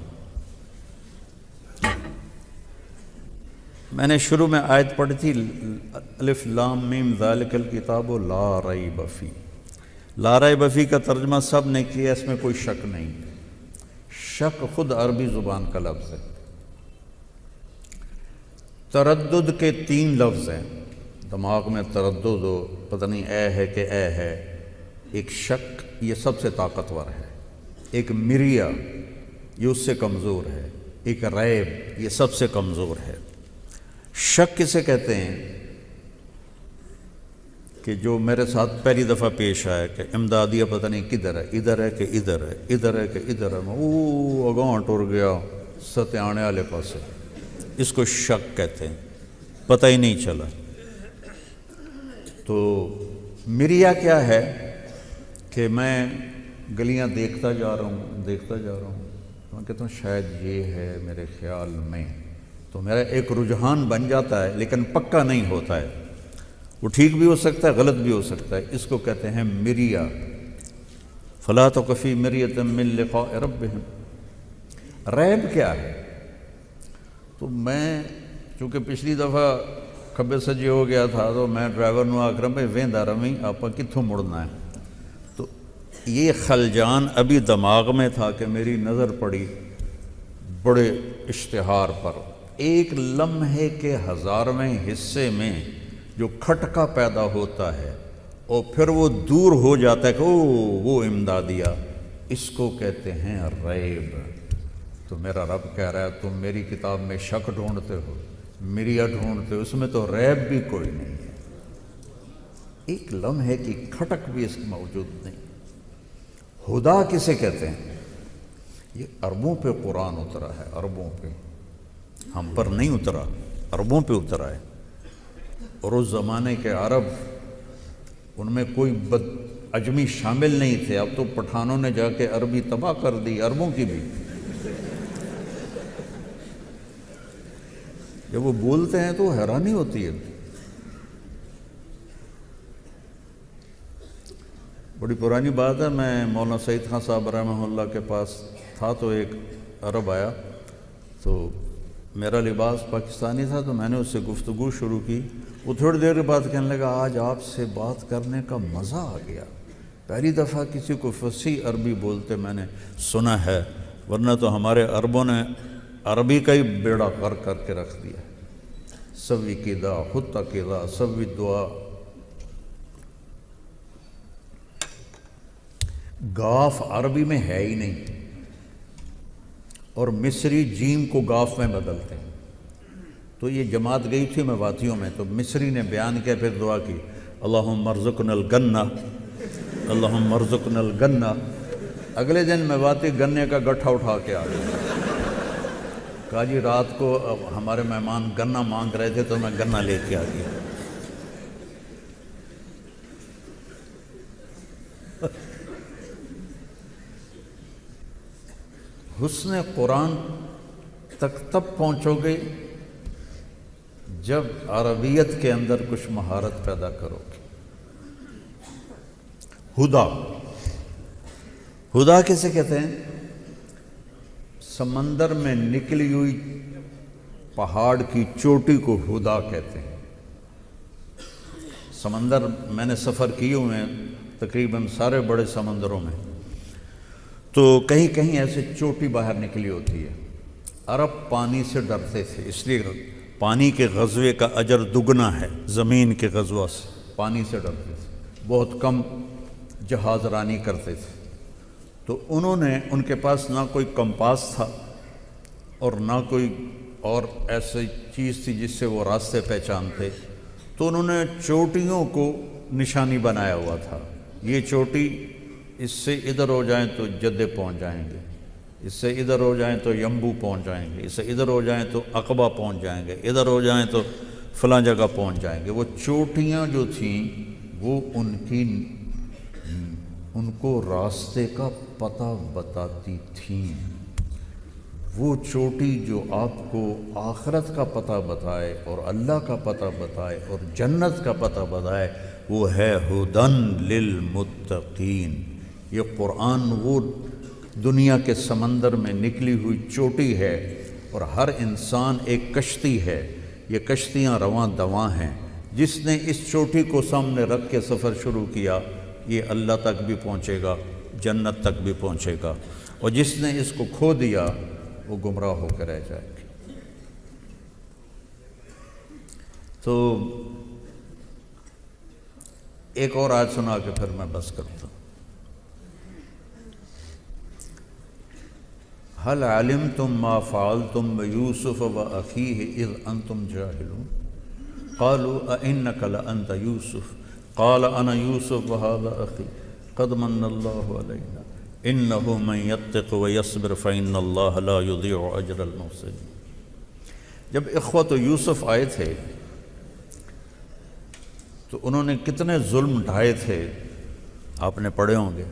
Speaker 1: میں نے شروع میں آیت پڑھی تھی الف لام میم ذالک الکتاب لا ریب فیہ، لا ریب فیہ کا ترجمہ سب نے کیا، اس میں کوئی شک نہیں۔ شک خود عربی زبان کا لفظ ہے۔ تردد کے 3 لفظ ہیں، دماغ میں تردد ہو، پتہ نہیں اے ہے کہ اے ہے۔ ایک شک، یہ سب سے طاقتور ہے، ایک مریا، یہ اس سے کمزور ہے، ایک ریب، یہ سب سے کمزور ہے۔ شک کسے کہتے ہیں کہ جو میرے ساتھ پہلی دفعہ پیش آیا کہ امدادیہ پتہ نہیں کدھر ہے، ادھر ہے کہ ادھر ہے، ادھر ہے کہ ادھر ہے، میں اگاں ٹر گیا ستیانے والے پاسے، اس کو شک کہتے ہیں، پتہ ہی نہیں چلا۔ تو مریا کیا ہے کہ میں گلیاں دیکھتا جا رہا ہوں، میں کہتا ہوں شاید یہ ہے میرے خیال میں، تو میرا ایک رجحان بن جاتا ہے، لیکن پکا نہیں ہوتا ہے، وہ ٹھیک بھی ہو سکتا ہے غلط بھی ہو سکتا ہے، اس کو کہتے ہیں مریا۔ فلا تک فی مریۃ من لقاء ربہم۔ ریب کیا ہے؟ تو میں چونکہ پچھلی دفعہ کھبے سجے ہو گیا تھا، تو میں ڈرائیور نو آکھ رہا بھائی ویندا رویں آپ کتھوں مڑنا ہے، تو یہ خلجان ابھی دماغ میں تھا کہ میری نظر پڑی بڑے اشتہار پر، ایک لمحے کے 1000ویں حصے میں جو کھٹکا پیدا ہوتا ہے اور پھر وہ دور ہو جاتا ہے کہ وہ امدادیہ، اس کو کہتے ہیں ریب۔ تو میرا رب کہہ رہا ہے تم میری کتاب میں شک ڈھونڈتے ہو، مریا ڈھونڈتے ہو، اس میں تو ریب بھی کوئی نہیں ہے، ایک لمحے کی کھٹک بھی اس میں موجود نہیں۔ ہدا کسے کہتے ہیں؟ یہ عربوں پہ قرآن اترا ہے، عربوں پہ، ہم پر نہیں اترا، عربوں پہ اترا ہے۔ اور اس زمانے کے عرب، ان میں کوئی عجمی شامل نہیں تھے، اب تو پٹھانوں نے جا کے عربی تباہ کر دی، عربوں کی بھی۔ جب وہ بولتے ہیں تو حیرانی ہوتی ہے۔ بڑی پرانی بات ہے، میں مولانا سعید خان صاحب رحمہ اللہ کے پاس تھا تو ایک عرب آیا، تو میرا لباس پاکستانی تھا، تو میں نے اس سے گفتگو شروع کی۔ وہ تھوڑی دیر کے بعد کہنے لگا آج آپ سے بات کرنے کا مزہ آ گیا، پہلی دفعہ کسی کو فصیح عربی بولتے میں نے سنا ہے، ورنہ تو ہمارے عربوں نے عربی کا ہی بیڑا غرق کر کے رکھ دیا۔ سوی قدا خود قدا سوی دعا، گاف عربی میں ہے ہی نہیں، اور مصری جیم کو گاف میں بدلتے ہیں۔ تو یہ جماعت گئی تھی میواتیوں میں، تو مصری نے بیان کیا، پھر دعا کی اللہم ارزقنا الگنہ، اللہم ارزقنا الگنہ۔ اگلے دن میواتی گنے کا گٹھا اٹھا کے آ گئے، کہا جی رات کو ہمارے مہمان گنا مانگ رہے تھے تو میں گنا لے کے آ گیا۔ حسن قرآن تک تب پہنچو گے جب عربیت کے اندر کچھ مہارت پیدا کرو گے۔ ہدا، ہدا کسے کہتے ہیں؟ سمندر میں نکلی ہوئی پہاڑ کی چوٹی کو ہدا کہتے ہیں۔ سمندر میں نے سفر کیے ہوئے ہیں تقریباً سارے بڑے سمندروں میں، تو کہیں کہیں ایسے چوٹی باہر نکلی ہوتی ہے۔ عرب پانی سے ڈرتے تھے، اس لیے پانی کے غزوے کا اجر دگنا ہے زمین کے غزوہ سے۔ پانی سے ڈرتے تھے، بہت کم جہاز رانی کرتے تھے، تو انہوں نے، ان کے پاس نہ کوئی کمپاس تھا اور نہ کوئی اور ایسی چیز تھی جس سے وہ راستے پہچانتے، تو انہوں نے چوٹیوں کو نشانی بنایا ہوا تھا۔ یہ چوٹی اس سے ادھر ہو جائیں تو جدے پہنچ جائیں گے، اس سے ادھر ہو جائیں تو یمبو پہنچ جائیں گے، اس سے ادھر ہو جائیں تو عقبہ پہنچ جائیں گے، ادھر ہو جائیں تو فلاں جگہ پہنچ جائیں گے۔ وہ چوٹیاں جو تھیں وہ ان کو راستے کا پتہ بتاتی تھیں۔ وہ چوٹی جو آپ کو آخرت کا پتہ بتائے اور اللہ کا پتہ بتائے اور جنت کا پتہ بتائے، وہ ہے ہدن للمتقین۔ یہ قرآن وہ دنیا کے سمندر میں نکلی ہوئی چوٹی ہے، اور ہر انسان ایک کشتی ہے، یہ کشتیاں رواں دواں ہیں۔ جس نے اس چوٹی کو سامنے رکھ کے سفر شروع کیا، یہ اللہ تک بھی پہنچے گا، جنت تک بھی پہنچے گا، اور جس نے اس کو کھو دیا وہ گمراہ ہو کے رہ جائے گا۔ تو ایک اور آیت سنا کے پھر میں بس کرتا ہوں۔ هل علمتم ما فعلتم بيوسف وأخيه إذ أنتم جاهلون قالوا أئنك لأنت يوسف قال أنا يوسف وهذا أخي قد من الله علينا إنه من يتق ويصبر فإن الله لا يضيع أجر المحسنين۔ جب اخوت یوسف آئے تھے تو انہوں نے کتنے ظلم ڈھائے تھے، آپ نے پڑھے ہوں گے۔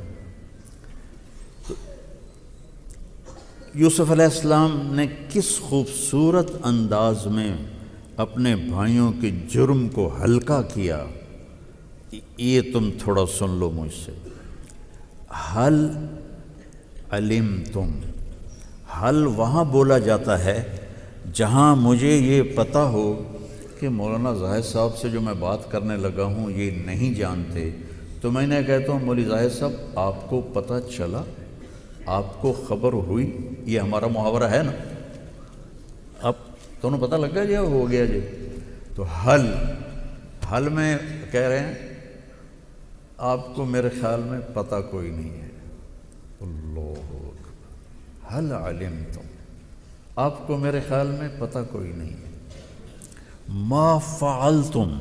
Speaker 1: یوسف علیہ السلام نے کس خوبصورت انداز میں اپنے بھائیوں کے جرم کو ہلکا کیا، یہ تم تھوڑا سن لو مجھ سے۔ حل علمتم، حل وہاں بولا جاتا ہے جہاں مجھے یہ پتہ ہو کہ مولانا زاہد صاحب سے جو میں بات کرنے لگا ہوں یہ نہیں جانتے، تو میں نے کہتا ہوں مولوی زاہد صاحب آپ کو پتہ چلا، آپ کو خبر ہوئی، یہ ہمارا محاورہ ہے نا، اب تو انہوں پتہ لگ گیا جی ہو گیا جی۔ تو حل میں کہہ رہے ہیں آپ کو میرے خیال میں پتہ کوئی نہیں ہے۔ اللہ اکبر، حل علمتم، آپ کو میرے خیال میں پتہ کوئی نہیں ہے۔ ما فعلتم،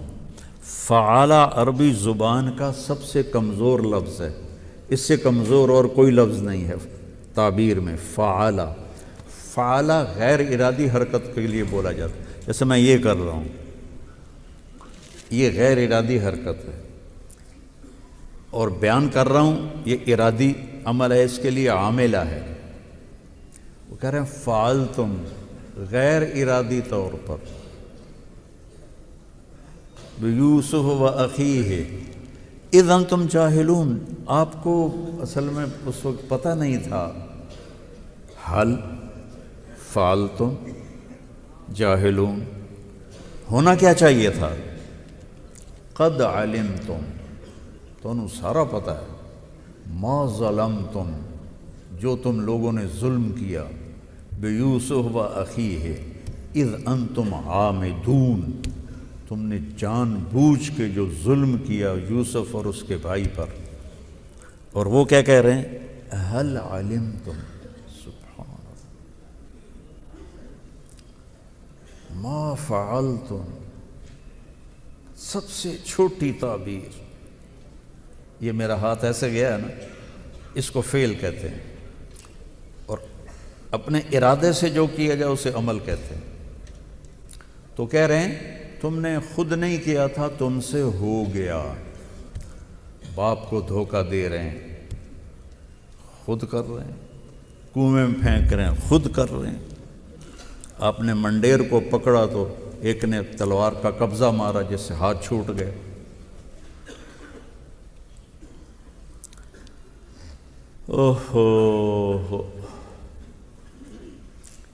Speaker 1: فعلا عربی زبان کا سب سے کمزور لفظ ہے، اس سے کمزور اور کوئی لفظ نہیں ہے تعبیر میں۔ فعلا غیر ارادی حرکت کے لیے بولا جاتا ہے، جیسے میں یہ کر رہا ہوں، یہ غیر ارادی حرکت ہے، اور بیان کر رہا ہوں یہ ارادی عمل ہے، اس کے لیے عاملہ ہے۔ وہ کہہ رہے ہیں فعلتم غیر ارادی طور پر، بیوسف و اخیہ اذ انتم جاہلون، آپ کو اصل میں اس وقت پتہ نہیں تھا. حل فعلتم جاہلون، ہونا کیا چاہیے تھا؟ قد علمتم، تو انہوں سارا پتہ ہے. ما ظلمتم، جو تم لوگوں نے ظلم کیا. بیوسف و اخیہ اذ انتم عامدون، تم نے جان بوجھ کے جو ظلم کیا یوسف اور اس کے بھائی پر. اور وہ کیا کہہ رہے ہیں؟ هل علمتم، سبحان اللہ، ما فعلتم، سب سے چھوٹی تعبیر. یہ میرا ہاتھ ایسے گیا ہے نا، اس کو فعل کہتے ہیں، اور اپنے ارادے سے جو کیا جائے اسے عمل کہتے ہیں. تو کہہ رہے ہیں تم نے خود نہیں کیا تھا، تم سے ہو گیا. باپ کو دھوکہ دے رہے ہیں، خود کر رہے ہیں. کنویں میں پھینک رہے ہیں، خود کر رہے ہیں. آپ نے منڈیر کو پکڑا تو ایک نے تلوار کا قبضہ مارا جس سے ہاتھ چھوٹ گئے. اوہو،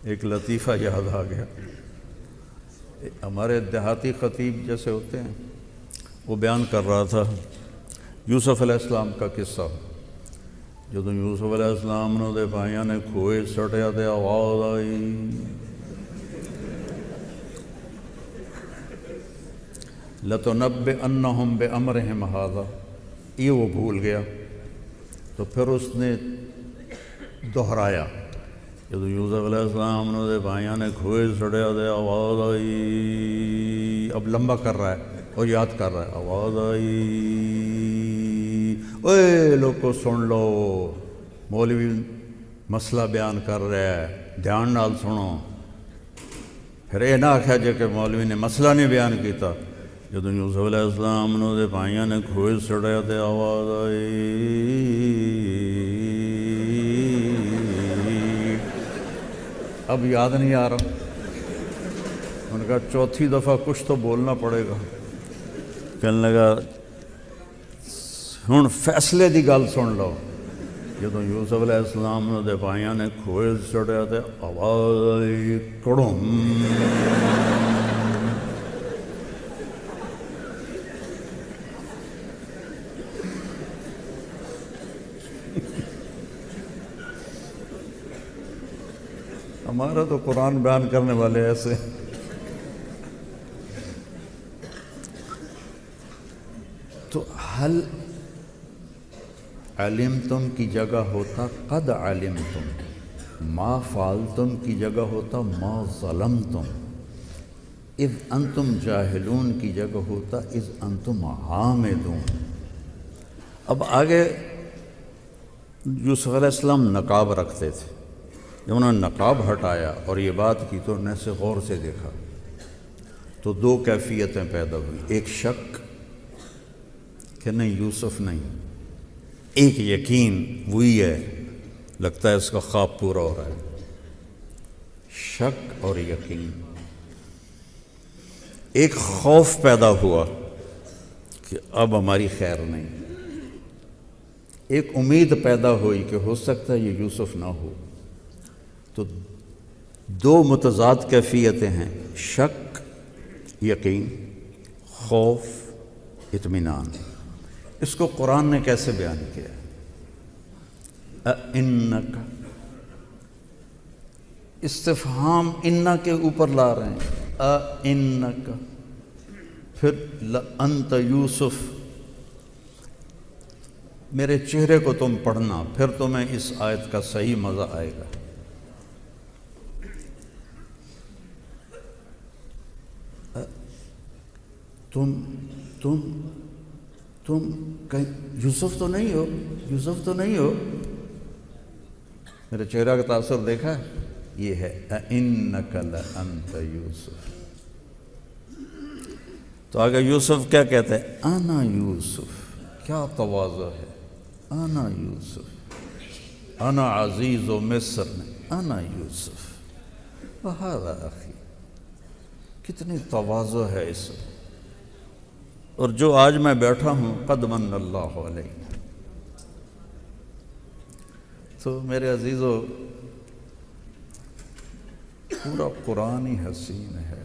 Speaker 1: ایک لطیفہ یاد آ گیا. ہمارے دیہاتی خطیب جیسے ہوتے ہیں، وہ بیان کر رہا تھا یوسف علیہ السلام کا قصہ. جدو یوسف علیہ السلام نے دے بھائیاں نے کھوئے سٹیا تے آواز آئی لَتُنَبِّئَنَّهُمْ بِأَمْرِهِمْ هَذَا، یہ وہ بھول گیا. تو پھر اس نے دہرایا. جدو یوسف علیہ السلام نے دے بھائیاں نے کھوئے سٹیا تے آواز آئی، اب لمبا کر رہا ہے اور یاد کر رہا ہے. آواز آئی، اوے لوگو سن لو، مولوی مسئلہ بیان کر رہا ہے، دھیان نال سنو. پھر یہ نہ آکھیا جے کہ مولوی نے مسئلہ نہیں بیان کیتا. جدو یوسف علیہ السلام نے دے بھائیاں نے کھوئے سٹیا تے آواز آئی، اب یاد نہیں آ رہا. ان کا چوتھی دفعہ کچھ تو بولنا پڑے گا. کہنے لگا ہن فیصلے دی گل سن لو. جدو یوسف علیہ السلام نے دے بھائیاں نے کھوئے سٹیا تے آواز آئی کڑم. ہمارا تو قرآن بیان کرنے والے ایسے. تو حل علمتم کی جگہ ہوتا قد علمتم، ما فعلتم کی جگہ ہوتا ما ظلمتم، اذ انتم جاہلون کی جگہ ہوتا اذ انتم عامدون. اب آگے یوسف علیہ السلام نقاب رکھتے تھے. جب انہوں نے نقاب ہٹایا اور یہ بات کی تو انہوں نے سے غور سے دیکھا تو دو کیفیتیں پیدا ہوئی. ایک شک کہ نہیں یوسف نہیں، ایک یقین وہی ہے، لگتا ہے اس کا خواب پورا ہو رہا ہے. شک اور یقین. ایک خوف پیدا ہوا کہ اب ہماری خیر نہیں. ایک امید پیدا ہوئی کہ ہو سکتا ہے یہ یوسف نہ ہو. تو دو متضاد کیفیتیں ہیں، شک یقین، خوف اطمینان. اس کو قرآن نے کیسے بیان کیا؟ اِنَّکَ، استفہام اِنَّا کے اوپر لا رہے ہیں. اِنَّکَ، پھر لَأَنْتَ یوسف، میرے چہرے کو تم پڑھنا پھر تمہیں اس آیت کا صحیح مزہ آئے گا. تم کہیں یوسف تو نہیں ہو، یوسف تو نہیں ہو، میرے چہرہ کا تاثر دیکھا ہے؟ یہ ہے اِنَّکَ لَأَنْتَ یوسف. تو آگے یوسف کیا کہتے ہیں؟ انا یوسف. کیا تواضع ہے، انا یوسف، انا عزیز و مصر میں انا یوسف وہذا اخی. کتنی تواضع ہے اس میں. اور جو آج میں بیٹھا ہوں قد من اللہ علیہ. تو میرے عزیزو پورا قرآن ہی حسین ہے،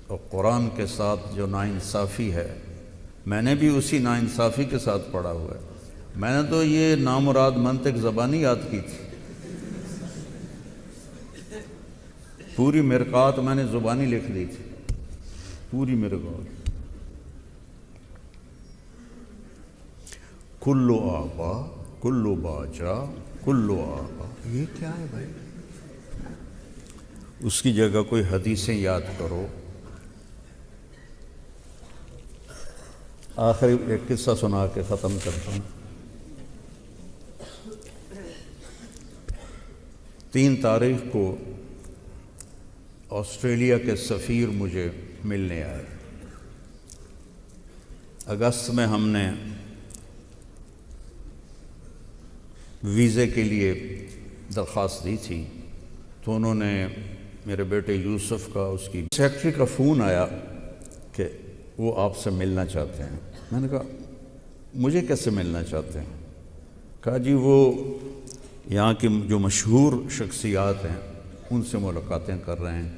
Speaker 1: اور قرآن کے ساتھ جو ناانصافی ہے، میں نے بھی اسی ناانصافی کے ساتھ پڑھا ہوا ہے. میں نے تو یہ نامراد منطق زبانی یاد کی تھی، پوری مرقات میں نے زبانی لکھ دی تھی، پوری مرقات. کلو آبا کلو باجا کلو آبا، یہ کیا ہے بھائی؟ اس کی جگہ کوئی حدیثیں یاد کرو. آخری ایک قصہ سنا کے ختم کرتا ہوں. 3 تاریخ کو آسٹریلیا کے سفیر مجھے ملنے آئے. اگست میں ہم نے ویزے کے لیے درخواست دی تھی، تو انہوں نے میرے بیٹے یوسف کا، اس کی سیکرٹری کا فون آیا کہ وہ آپ سے ملنا چاہتے ہیں. میں نے کہا مجھے کیسے ملنا چاہتے ہیں؟ کہا جی وہ یہاں کی جو مشہور شخصیات ہیں ان سے ملاقاتیں کر رہے ہیں.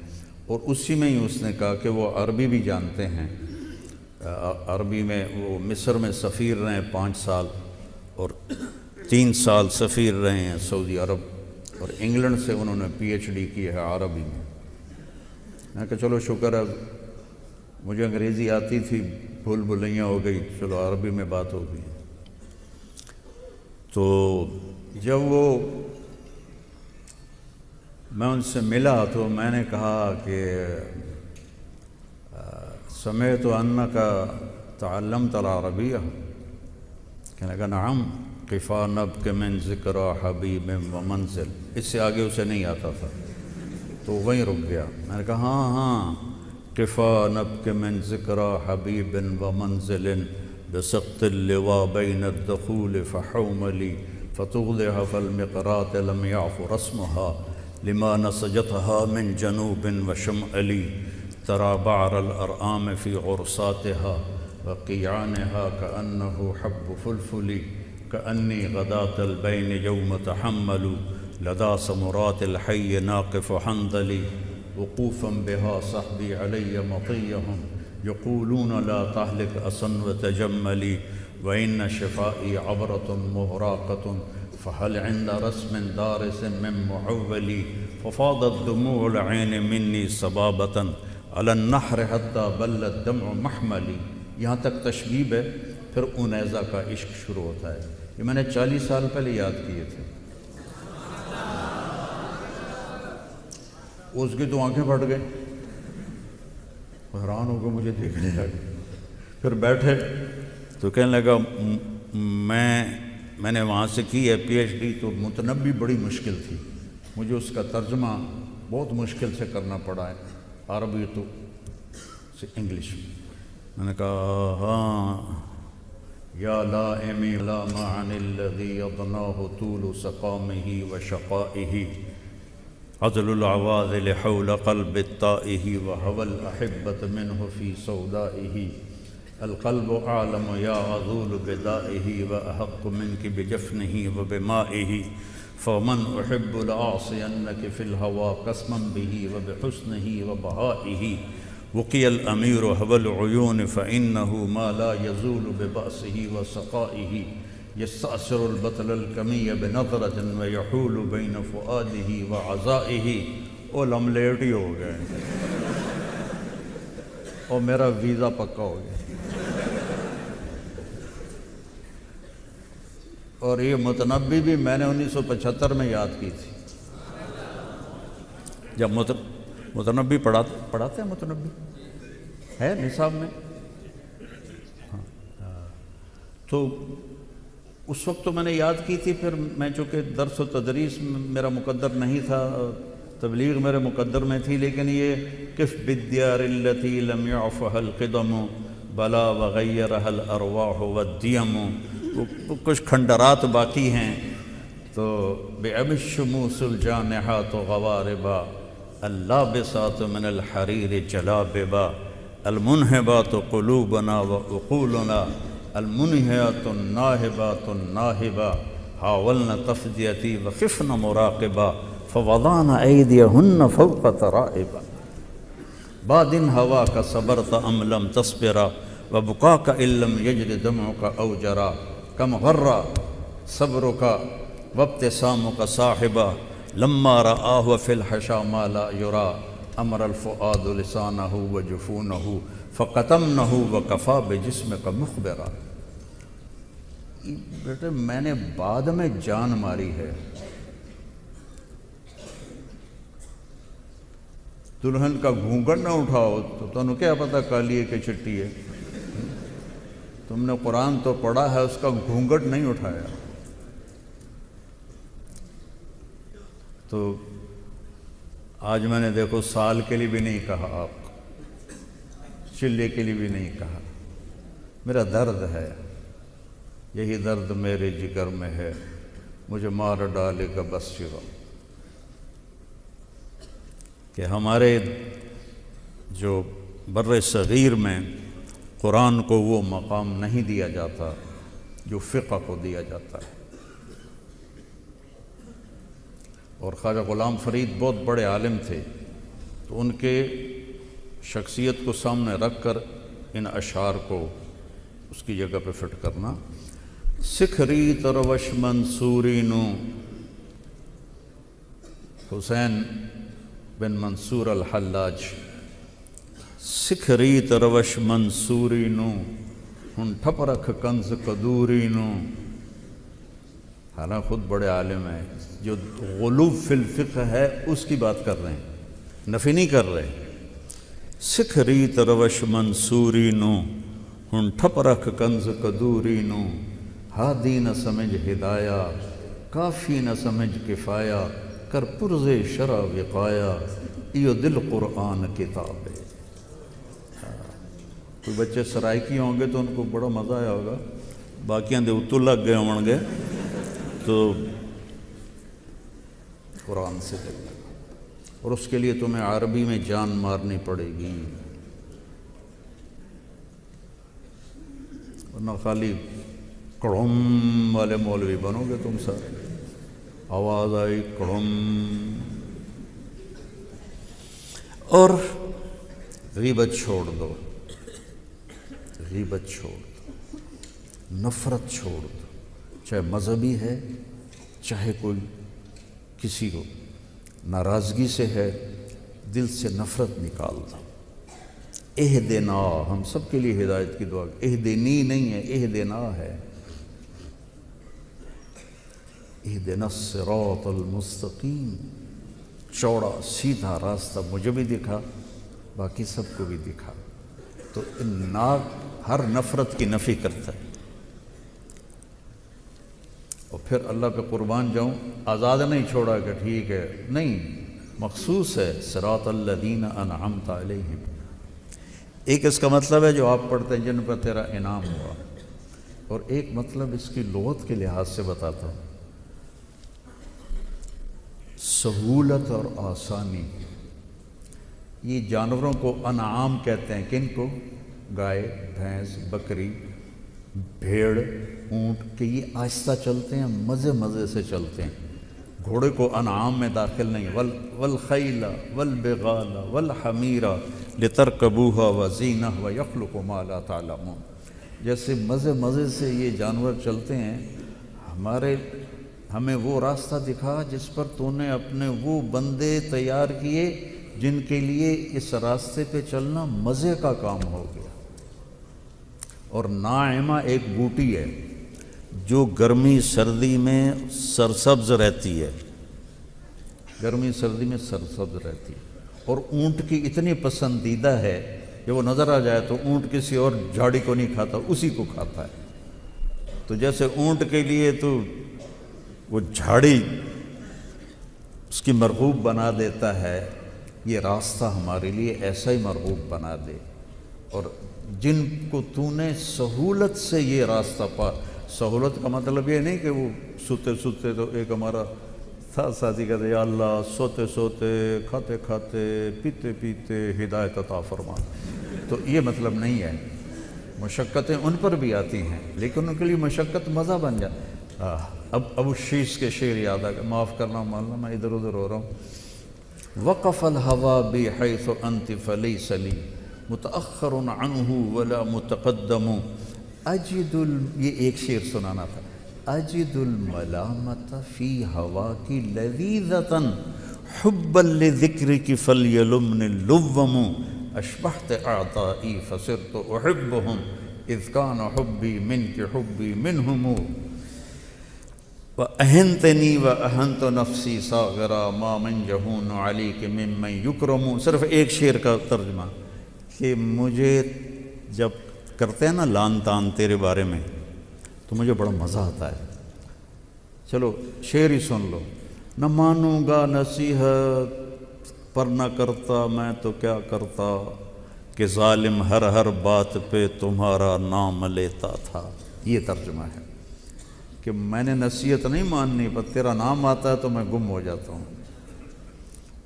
Speaker 1: اور اسی میں ہی اس نے کہا کہ وہ عربی بھی جانتے ہیں، عربی میں وہ مصر میں سفیر رہے ہیں 5 سال، اور 3 سال سفیر رہے ہیں سعودی عرب، اور انگلینڈ سے انہوں نے PhD کی ہے عربی میں. میں کہا چلو شکر ہے، مجھے انگریزی آتی تھی، بھول بھلیاں ہو گئی، چلو عربی میں بات ہو گئی. تو جب وہ میں ان سے ملا تو میں نے کہا کہ سمعت انک تعلمت العربیہ. کہنے لگا نعم قفا نبک من ذکر حبیب و منزل. اس سے آگے اسے نہیں آتا تھا تو وہیں رک گیا. میں نے کہا ہاں قفا نبک من ذکر حبیب و منزل بسقط اللواء بین الدخول فحوملی فتغلها فالمقرات لم يعف رسمها لما نسجتها من جنوب وشمالي ترى بعر الأرآم في عرصاتها وقيعانها كأنه حب فلفل كأني غداة البين يوم تحمل لدى سمرات الحي ناقف حنظلي وقوفا بها صحبي علي مطيهم يقولون لا تهلك أصن وتجملي وإن شفائي عبرة مهراقة فهل عند رسم دارس من معولي ففاضت دموع العين مني صبابة على النحر حتى بل الدمع محملي. یہاں تک تشبیب ہے، پھر انیزہ کا عشق شروع ہوتا ہے. یہ میں نے 40 سال پہلے یاد کیے تھے. اس کی تو آنکھیں پھٹ گئی، حیران ہو کے مجھے دیکھنے لگے. پھر بیٹھے تو کہنے لگا میں نے وہاں سے کی ہے PhD، تو متنبی بڑی مشکل تھی، مجھے اس کا ترجمہ بہت مشکل سے کرنا پڑا ہے، عربی تو سے انگلش میں. میں نے کہا ہاں یا لائمی لا معن الذی یضناہ طول سقامہ وشقائہ عزل العواذل حول قلب الطائہ وہوى الأحبة منہ فی سودائہ القلب أعلم يا عذول بدائه وأحق منك بجفنه وبمائه فمن أحب لأعصينك في الهوى قسما به وبحسنه وبهائه وقي الأمير هوى العيون فإنه ما لا يزول ببأسه وسقائه يستأثر البطل الكمي بنظرة ويحول بين فؤاده وعزائه. او لملیٹ ہی ہو گئے اور میرا ویزا پکا ہو گیا. اور یہ متنبی بھی میں نے 1975 میں یاد کی تھی. جب متنبی پڑھاتے ہیں، متنبی ہے نصاب میں. تو اس وقت تو میں نے یاد کی تھی. پھر میں چونکہ درس و تدریس میرا مقدر نہیں تھا، تبلیغ میرے مقدر میں تھی، لیکن یہ کف بالدیار التي لم يعفها القدم بلا وغيرها الارواح والدیم، کچھ کھنڈرات باقی ہیں. تو بِعَبِ الشُّمُوسُ الْجَانِحَاتُ غَوَارِبًا اللابسات من الحریر جلاببا المنہبات قلوبنا وعقولنا المنہیات الناہبات الناہبا حاولنا تفدیتی وخفن مراقبا فوضعنا ایدیہن فوق ترائبا بعد ہوا کا صبرت ام لم تصبرا وبقاک ان لم یجر دمعک او جرا کم غرہ صبرک وابتسامک صاحبا لما رآہ فی الحشا ما لا یرا امر الفؤاد لسانہ وجفونہ فقتمنہ وکفا بجسمک مخبرا۔ بیٹے میں نے بعد میں جان ماری ہے، دلہن کا گھونگھٹ نہ اٹھاؤ تو تمہیں کیا پتہ کالی ہے کہ چٹی ہے؟ تم نے قرآن تو پڑھا ہے، اس کا گھونگھٹ نہیں اٹھایا۔ تو آج میں نے دیکھو سال کے لیے بھی نہیں کہا، آپ چلے کے لیے بھی نہیں کہا، میرا درد ہے، یہی درد میرے جگر میں ہے، مجھے مار ڈالے گا بس سوا کہ ہمارے جو بر صغیر میں قرآن کو وہ مقام نہیں دیا جاتا جو فقہ کو دیا جاتا ہے۔ اور خواجہ غلام فرید بہت بڑے عالم تھے، تو ان کے شخصیت کو سامنے رکھ کر ان اشعار کو اس کی جگہ پہ فٹ کرنا۔ سکھری تروش منصوری نو، حسین بن منصور الحلاج، سکھری تروش منصوری نو ہن ٹھپ رکھ کنز قدوری نو۔ حالانکہ خود بڑے عالم ہیں، جو غلوب فی الفقہ ہے اس کی بات کر رہے ہیں، نفی نہیں کر رہے۔ سکھری تروش منصوری نو ہن ٹھپ رکھ کنز قدوری نو، ہادی نہ سمجھ ہدایہ کافی نہ سمجھ کفایہ، کر پرز شرع وقایا ایو دل قرآن کتاب ہے۔ کوئی بچے سرائکی ہوں گے تو ان کو بڑا مزہ آیا ہوگا، باقیاں دے اتو لگ گئے ہوں گے تو قرآن سے دل لگا، اور اس کے لیے تمہیں عربی میں جان مارنی پڑے گی، ورنہ خالی کڑم والے مولوی بنو گے تم سارے، آواز آئی کڑم۔ اور غیبت چھوڑ دو، غیبت چھوڑ دو، نفرت چھوڑ دو، چاہے مذہبی ہے، چاہے کوئی کسی کو ناراضگی سے ہے، دل سے نفرت نکال دو۔ اہدنا، ہم سب کے لیے ہدایت کی دعا، اہدنی نہیں ہے، اہدنا ہے۔ اہدنا الصراط المستقیم، چوڑا سیدھا راستہ مجھے بھی دکھا، باقی سب کو بھی دکھا۔ تو ہر نفرت کی نفی کرتا ہے۔ اور پھر اللہ پہ قربان جاؤں، آزاد نہیں چھوڑا کہ ٹھیک ہے، نہیں، مخصوص ہے صراط الذین انعمت علیہم۔ ایک اس کا مطلب ہے جو آپ پڑھتے ہیں جن پر تیرا انعام ہوا، اور ایک مطلب اس کی لغت کے لحاظ سے بتاتا ہوں، سہولت اور آسانی۔ یہ جانوروں کو انعام کہتے ہیں، کن کو؟ گائے، بھینس، بکری، بھیڑ، اونٹ، کہ یہ آہستہ چلتے ہیں، مزے مزے سے چلتے ہیں۔ گھوڑے کو انعام میں داخل نہیں۔ والخیل والبغال والحمیر لترکبوها وزینہ ویخلق ما لا تعلمون۔ جیسے مزے مزے سے یہ جانور چلتے ہیں، ہمیں وہ راستہ دکھا جس پر تو نے اپنے وہ بندے تیار کیے جن کے لیے اس راستے پہ چلنا مزے کا کام ہو گیا۔ اور ناعمہ ایک بوٹی ہے جو گرمی سردی میں سرسبز رہتی ہے، گرمی سردی میں سرسبز رہتی ہے، اور اونٹ کی اتنی پسندیدہ ہے کہ وہ نظر آ جائے تو اونٹ کسی اور جھاڑی کو نہیں کھاتا، اسی کو کھاتا ہے۔ تو جیسے اونٹ کے لیے تو وہ جھاڑی اس کی مرغوب بنا دیتا ہے، یہ راستہ ہمارے لیے ایسا ہی مرغوب بنا دے۔ اور جن کو تو نے سہولت سے یہ راستہ پا، سہولت کا مطلب یہ نہیں کہ وہ سوتے سوتے تو ایک ہمارا ساتھ ساتھی کہتے یا اللہ سوتے سوتے کھاتے کھاتے پیتے پیتے ہدایت عطا فرما. تو یہ مطلب نہیں ہے، مشقتیں ان پر بھی آتی ہیں لیکن ان کے لیے مشقت مزہ بن جائے. اب ابو شیش کے شعر یاد آ گئے، معاف کرنا مولانا میں ادھر ادھر ہو رہا ہوں. وقف الہوا بی حیث انت فلیس لی متأخر عنہ ولا متقدم اجد یہ ایک شعر سنانا تھا. اجد الملامت فی ہواکی لذیذتا حبا لذکرک فلیلمن اللوم اشبہت اعطائی فصرت احبهم اذ کان حبی منک حبی منہم وَأَهَنْتَنِي وَأَهَنْتُ نَفْسِي صَاغِرًا مَا مَنْ يَهُونُ عَلَيْكَ مِمَّنْ يُكْرَمُ. صرف ایک شعر کا ترجمہ کہ مجھے جب کرتے ہیں نا لان تان تیرے بارے میں تو مجھے بڑا مزہ آتا ہے. چلو شعر ہی سن لو. نہ مانوں گا نصیحت پر نہ کرتا میں تو کیا کرتا کہ ظالم ہر بات پہ تمہارا نام لیتا تھا. یہ ترجمہ ہے کہ میں نے نصیحت نہیں ماننی پر تیرا نام آتا ہے تو میں گم ہو جاتا ہوں.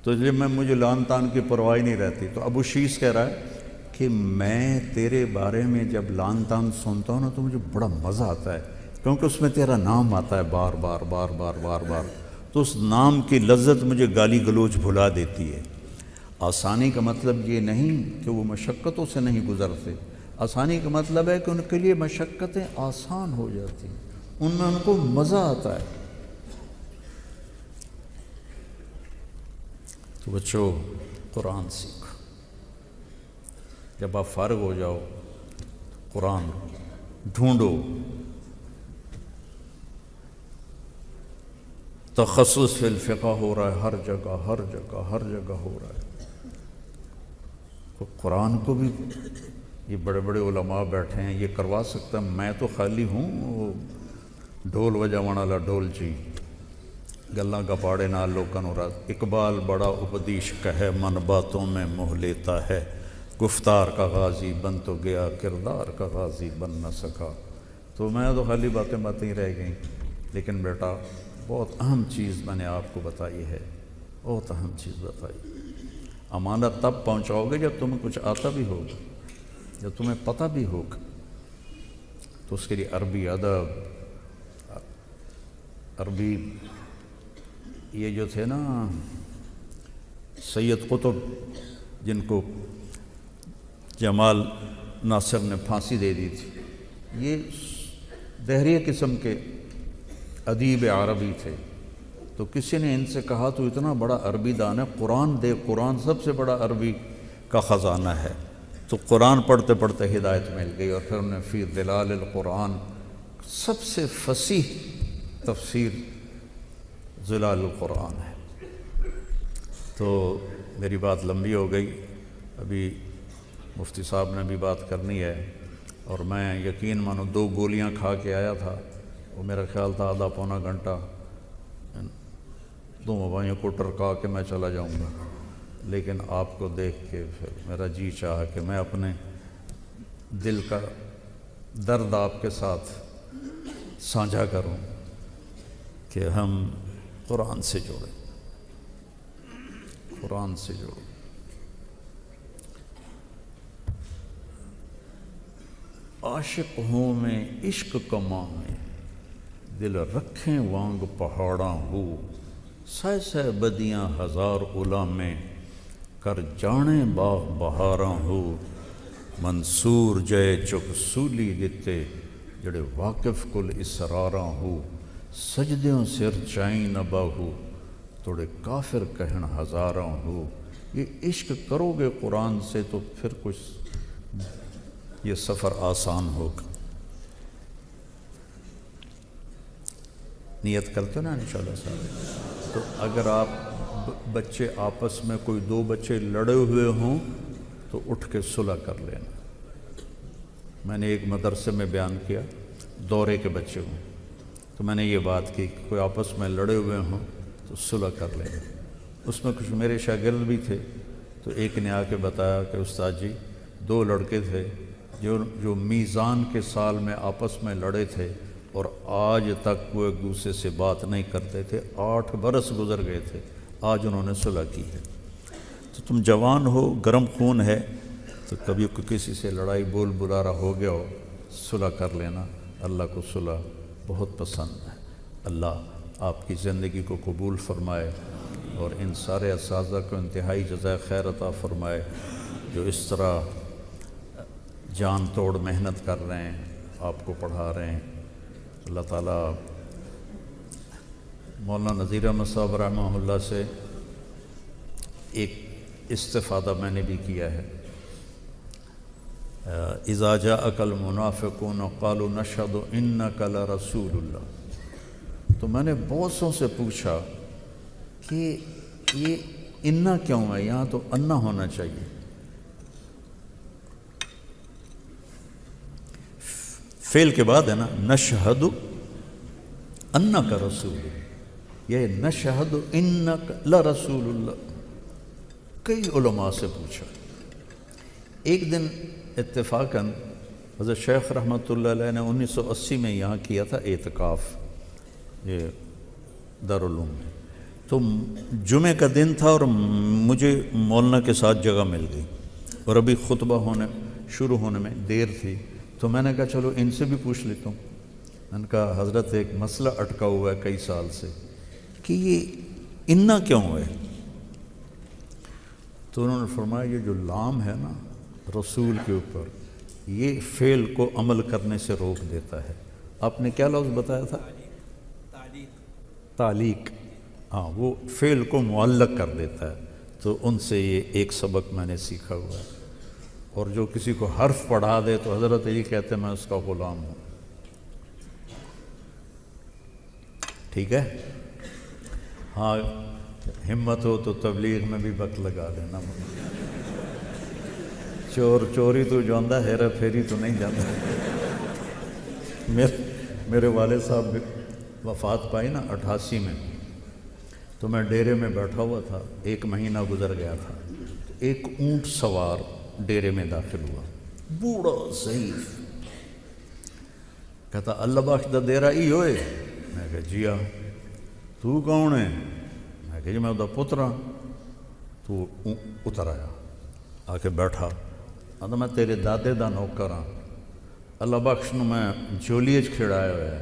Speaker 1: تو اس لیے مجھے لان تان کی پرواہ نہیں رہتی. تو ابو شیش کہہ رہا ہے کہ میں تیرے بارے میں جب لان تان سنتا ہوں نا تو مجھے بڑا مزہ آتا ہے کیونکہ اس میں تیرا نام آتا ہے بار بار بار بار بار بار. تو اس نام کی لذت مجھے گالی گلوچ بھلا دیتی ہے. آسانی کا مطلب یہ نہیں کہ وہ مشقتوں سے نہیں گزرتے. آسانی کا مطلب ہے کہ ان کے لیے مشقتیں آسان ہو جاتی ہیں، ان میں ان کو مزہ آتا ہے. تو بچوں قرآن سیکھو. جب آپ فارغ ہو جاؤ قرآن ڈھونڈو. تخصص فی الفقہ ہو رہا ہے ہر جگہ ہر جگہ ہر جگہ ہو رہا ہے. تو قرآن کو بھی یہ بڑے بڑے علماء بیٹھے ہیں یہ کروا سکتا ہے. میں تو خالی ہوں ڈھول وجاون والا ڈھول چی گلاں گپاڑے نال لوکاں نوں راز. اقبال بڑا اپدیش کہے من باتوں میں موہ لیتا ہے گفتار کا غازی بن تو گیا کردار کا غازی بن نہ سکا. تو میں تو خالی باتیں رہ گئیں. لیکن بیٹا بہت اہم چیز میں نے آپ کو بتائی ہے، بہت اہم چیز بتائی. امانت تب پہنچاؤ گے جب تمہیں کچھ آتا بھی ہوگا، جب تمہیں پتہ بھی ہوگا. تو اس کے لیے عربی ادب، عربی یہ جو تھے نا سید قطب جن کو جمال ناصر نے پھانسی دے دی تھی، یہ دہریہ قسم کے ادیب عربی تھے. تو کسی نے ان سے کہا تو اتنا بڑا عربی دان ہے، قرآن دے. قرآن سب سے بڑا عربی کا خزانہ ہے. تو قرآن پڑھتے پڑھتے ہدایت مل گئی اور پھر انہیں فی ظلال القرآن سب سے فصیح تفسیر ظلال القرآن ہے. تو میری بات لمبی ہو گئی، ابھی مفتی صاحب نے بھی بات کرنی ہے. اور میں یقین مانو 2 گولیاں کھا کے آیا تھا، وہ میرا خیال تھا آدھا پونا گھنٹہ 2 موبائلوں کو ٹرکا کے میں چلا جاؤں گا. لیکن آپ کو دیکھ کے پھر میرا جی چاہا کہ میں اپنے دل کا درد آپ کے ساتھ سانجھا کروں کہ ہم قرآن سے جڑیں، قرآن سے جڑیں. عاشق ہوں میں عشق کماں میں دل رکھیں وانگ پہاڑاں ہو سہ سہ بدیاں ہزار اولا میں کر جانے باغ بہاراں ہو منصور جے چک سولی دتے جڑے واقف کل اسراراں ہو سجدیوں سر چائیں نہ باہو توڑے کافر کہن ہزاراں ہو. یہ عشق کرو گے قرآن سے تو پھر کچھ یہ سفر آسان ہوگا. نیت کرتے نا انشاءاللہ صاحب. تو اگر آپ بچے آپس میں کوئی 2 بچے لڑے ہوئے ہوں تو اٹھ کے صلح کر لینا. میں نے ایک مدرسے میں بیان کیا دورے کے بچے ہوں تو میں نے یہ بات کی کہ کوئی آپس میں لڑے ہوئے ہوں تو صلح کر لینا. اس میں کچھ میرے شاگرد بھی تھے تو ایک نے آ کے بتایا کہ استاد جی 2 لڑکے تھے جو میزان کے سال میں آپس میں لڑے تھے اور آج تک وہ ایک دوسرے سے بات نہیں کرتے تھے. 8 برس گزر گئے تھے, آج انہوں نے صلح کی ہے. تو تم جوان ہو, گرم خون ہے, تو کبھی کسی سے لڑائی بول بلارا ہو گیا ہو, صلح کر لینا. اللہ کو صلح بہت پسند ہے. اللہ آپ کی زندگی کو قبول فرمائے اور ان سارے اساتذہ کو انتہائی جزائے خیر عطا فرمائے جو اس طرح جان توڑ محنت کر رہے ہیں, آپ کو پڑھا رہے ہیں. اللہ تعالیٰ مولانا نذیر احمد صاحب رحمہ اللہ سے ایک استفادہ میں نے بھی کیا ہے. اذا جاءک المنافقون قالوا نشهد انک لرسول اللہ. تو میں نے بہت سو سے پوچھا کہ یہ انا کیوں ہے, یہاں تو انا ہونا چاہیے. فعل کے بعد ہے نا, نشہد انک رسول, یہ نشہد انک لرسول اللہ. کئی علماء سے پوچھا. ایک دن اتفاقاً حضرت شیخ رحمۃ اللہ علیہ نے 1980 میں یہاں کیا تھا اعتکاف, یہ دارالعلوم میں. تو جمعہ کا دن تھا اور مجھے مولانا کے ساتھ جگہ مل گئی اور ابھی خطبہ شروع ہونے میں دیر تھی. تو میں نے کہا چلو ان سے بھی پوچھ لیتا ہوں. میں نے کہا حضرت ایک مسئلہ اٹکا ہوا ہے کئی سال سے کہ یہ انا کیوں ہے. تو انہوں نے فرمایا یہ جو لام ہے نا رسول کے اوپر, یہ فعل کو عمل کرنے سے روک دیتا ہے. آپ نے کیا لفظ بتایا تھا؟ تعلیق. ہاں, وہ فعل کو معلق کر دیتا ہے. تو ان سے یہ ایک سبق میں نے سیکھا ہوا ہے. اور جو کسی کو حرف پڑھا دے تو حضرت یہ کہتے ہیں میں اس کا غلام ہوں. ٹھیک ہے. ہاں, ہمت ہو تو تبلیغ میں بھی وقت لگا دینا. چوری تو جاندہ, ہیرا پھیری تو نہیں جاندہ. میرے والد صاحب وفات پائی نا 88 میں, تو میں ڈیرے میں بیٹھا ہوا تھا. 1 مہینہ گزر گیا تھا. ایک اونٹ سوار ڈیرے میں داخل ہوا, بوڑھا ضعیف. کہتا اللہ بخش دا ڈیرا ہی ہوئے. میں کہا جی ہاں. تو کون ہے؟ میں کہا جی میں دا پتر ہاں. تو اتر آیا, آ کے بیٹھا. آتا میں تیرے دادے دا نوکر ہاں, اللہ بخش نو میں جھولیے کھڑایا ہوا ہے.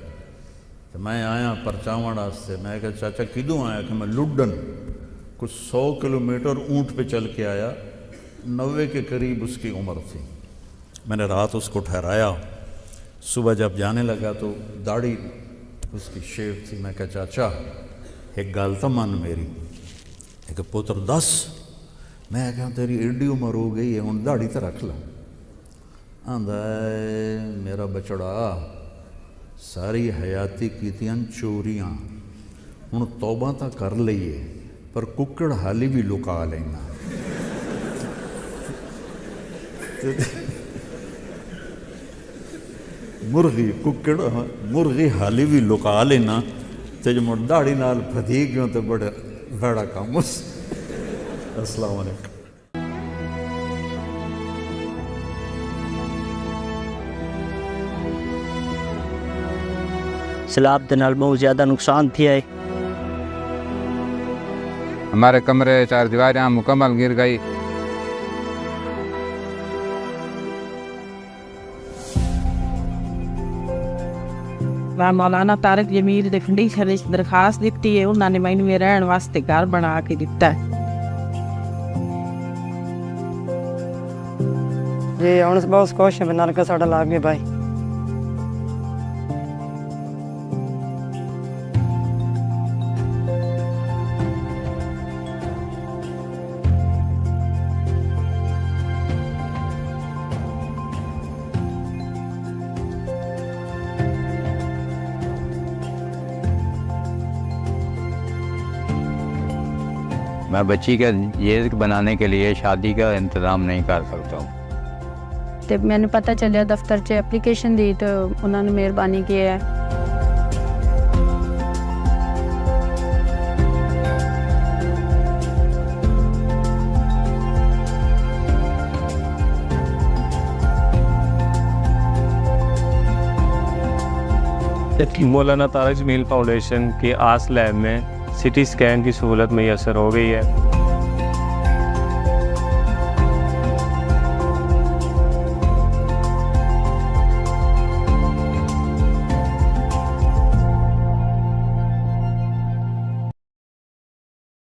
Speaker 1: تو میں آیا پرچاون واسطے. میں کہا چاچا کدوں آیا؟ کہ میں لڈن کچھ 100 کلومیٹر اونٹ پہ چل کے آیا. 90 کے قریب اس کی عمر تھی. میں نے رات اس کو ٹھہرایا. صبح جب جانے لگا تو داڑھی اس کی شیو تھی. میں کہا چاچا ایک گل تو من میری. ایک پتر دس. میں کہا تیری ایڈی عمر ہو گئی ہے ہوں داڑھی تو رکھ لوں. آندا میرا بچڑا ساری حیاتی کیتیاں چوریاں, ہوں توبہ تو کر لئیے پر ککڑ حالی بھی لکا لینا. مرغی حالی بھی لکا لینا. تے جو مڑ داڑھی نال پھدی گیوں تو بڑا کام اس. السلام علیکم.
Speaker 5: سیلاب دے نال بہت زیادہ نقصان تھیا ہے.
Speaker 6: ہمارے کمرے 4 دیواریاں مکمل گر گئی.
Speaker 2: میں مولانا طارق جمیل دے کنڈیشن وچ درخواست دتی ہے. انہوں نے مینوں رہن واسطے گھر بنا کے دتا ہے.
Speaker 7: جی ہوں بہت خوش ہے نلکا ساڈا لا گئے بھائی.
Speaker 3: میں بچی کا یہ بنانے کے لیے شادی کا انتظام نہیں کر سکتا ہوں.
Speaker 8: تو میں نے پتہ چلیا دفتر چ اپلیکیشن دی تو انہوں نے مہربانی کی ہے.
Speaker 4: مولانا طارق جمیل فاؤنڈیشن کی آس لیب میں CT اسکین کی سہولت میسر ہو گئی ہے.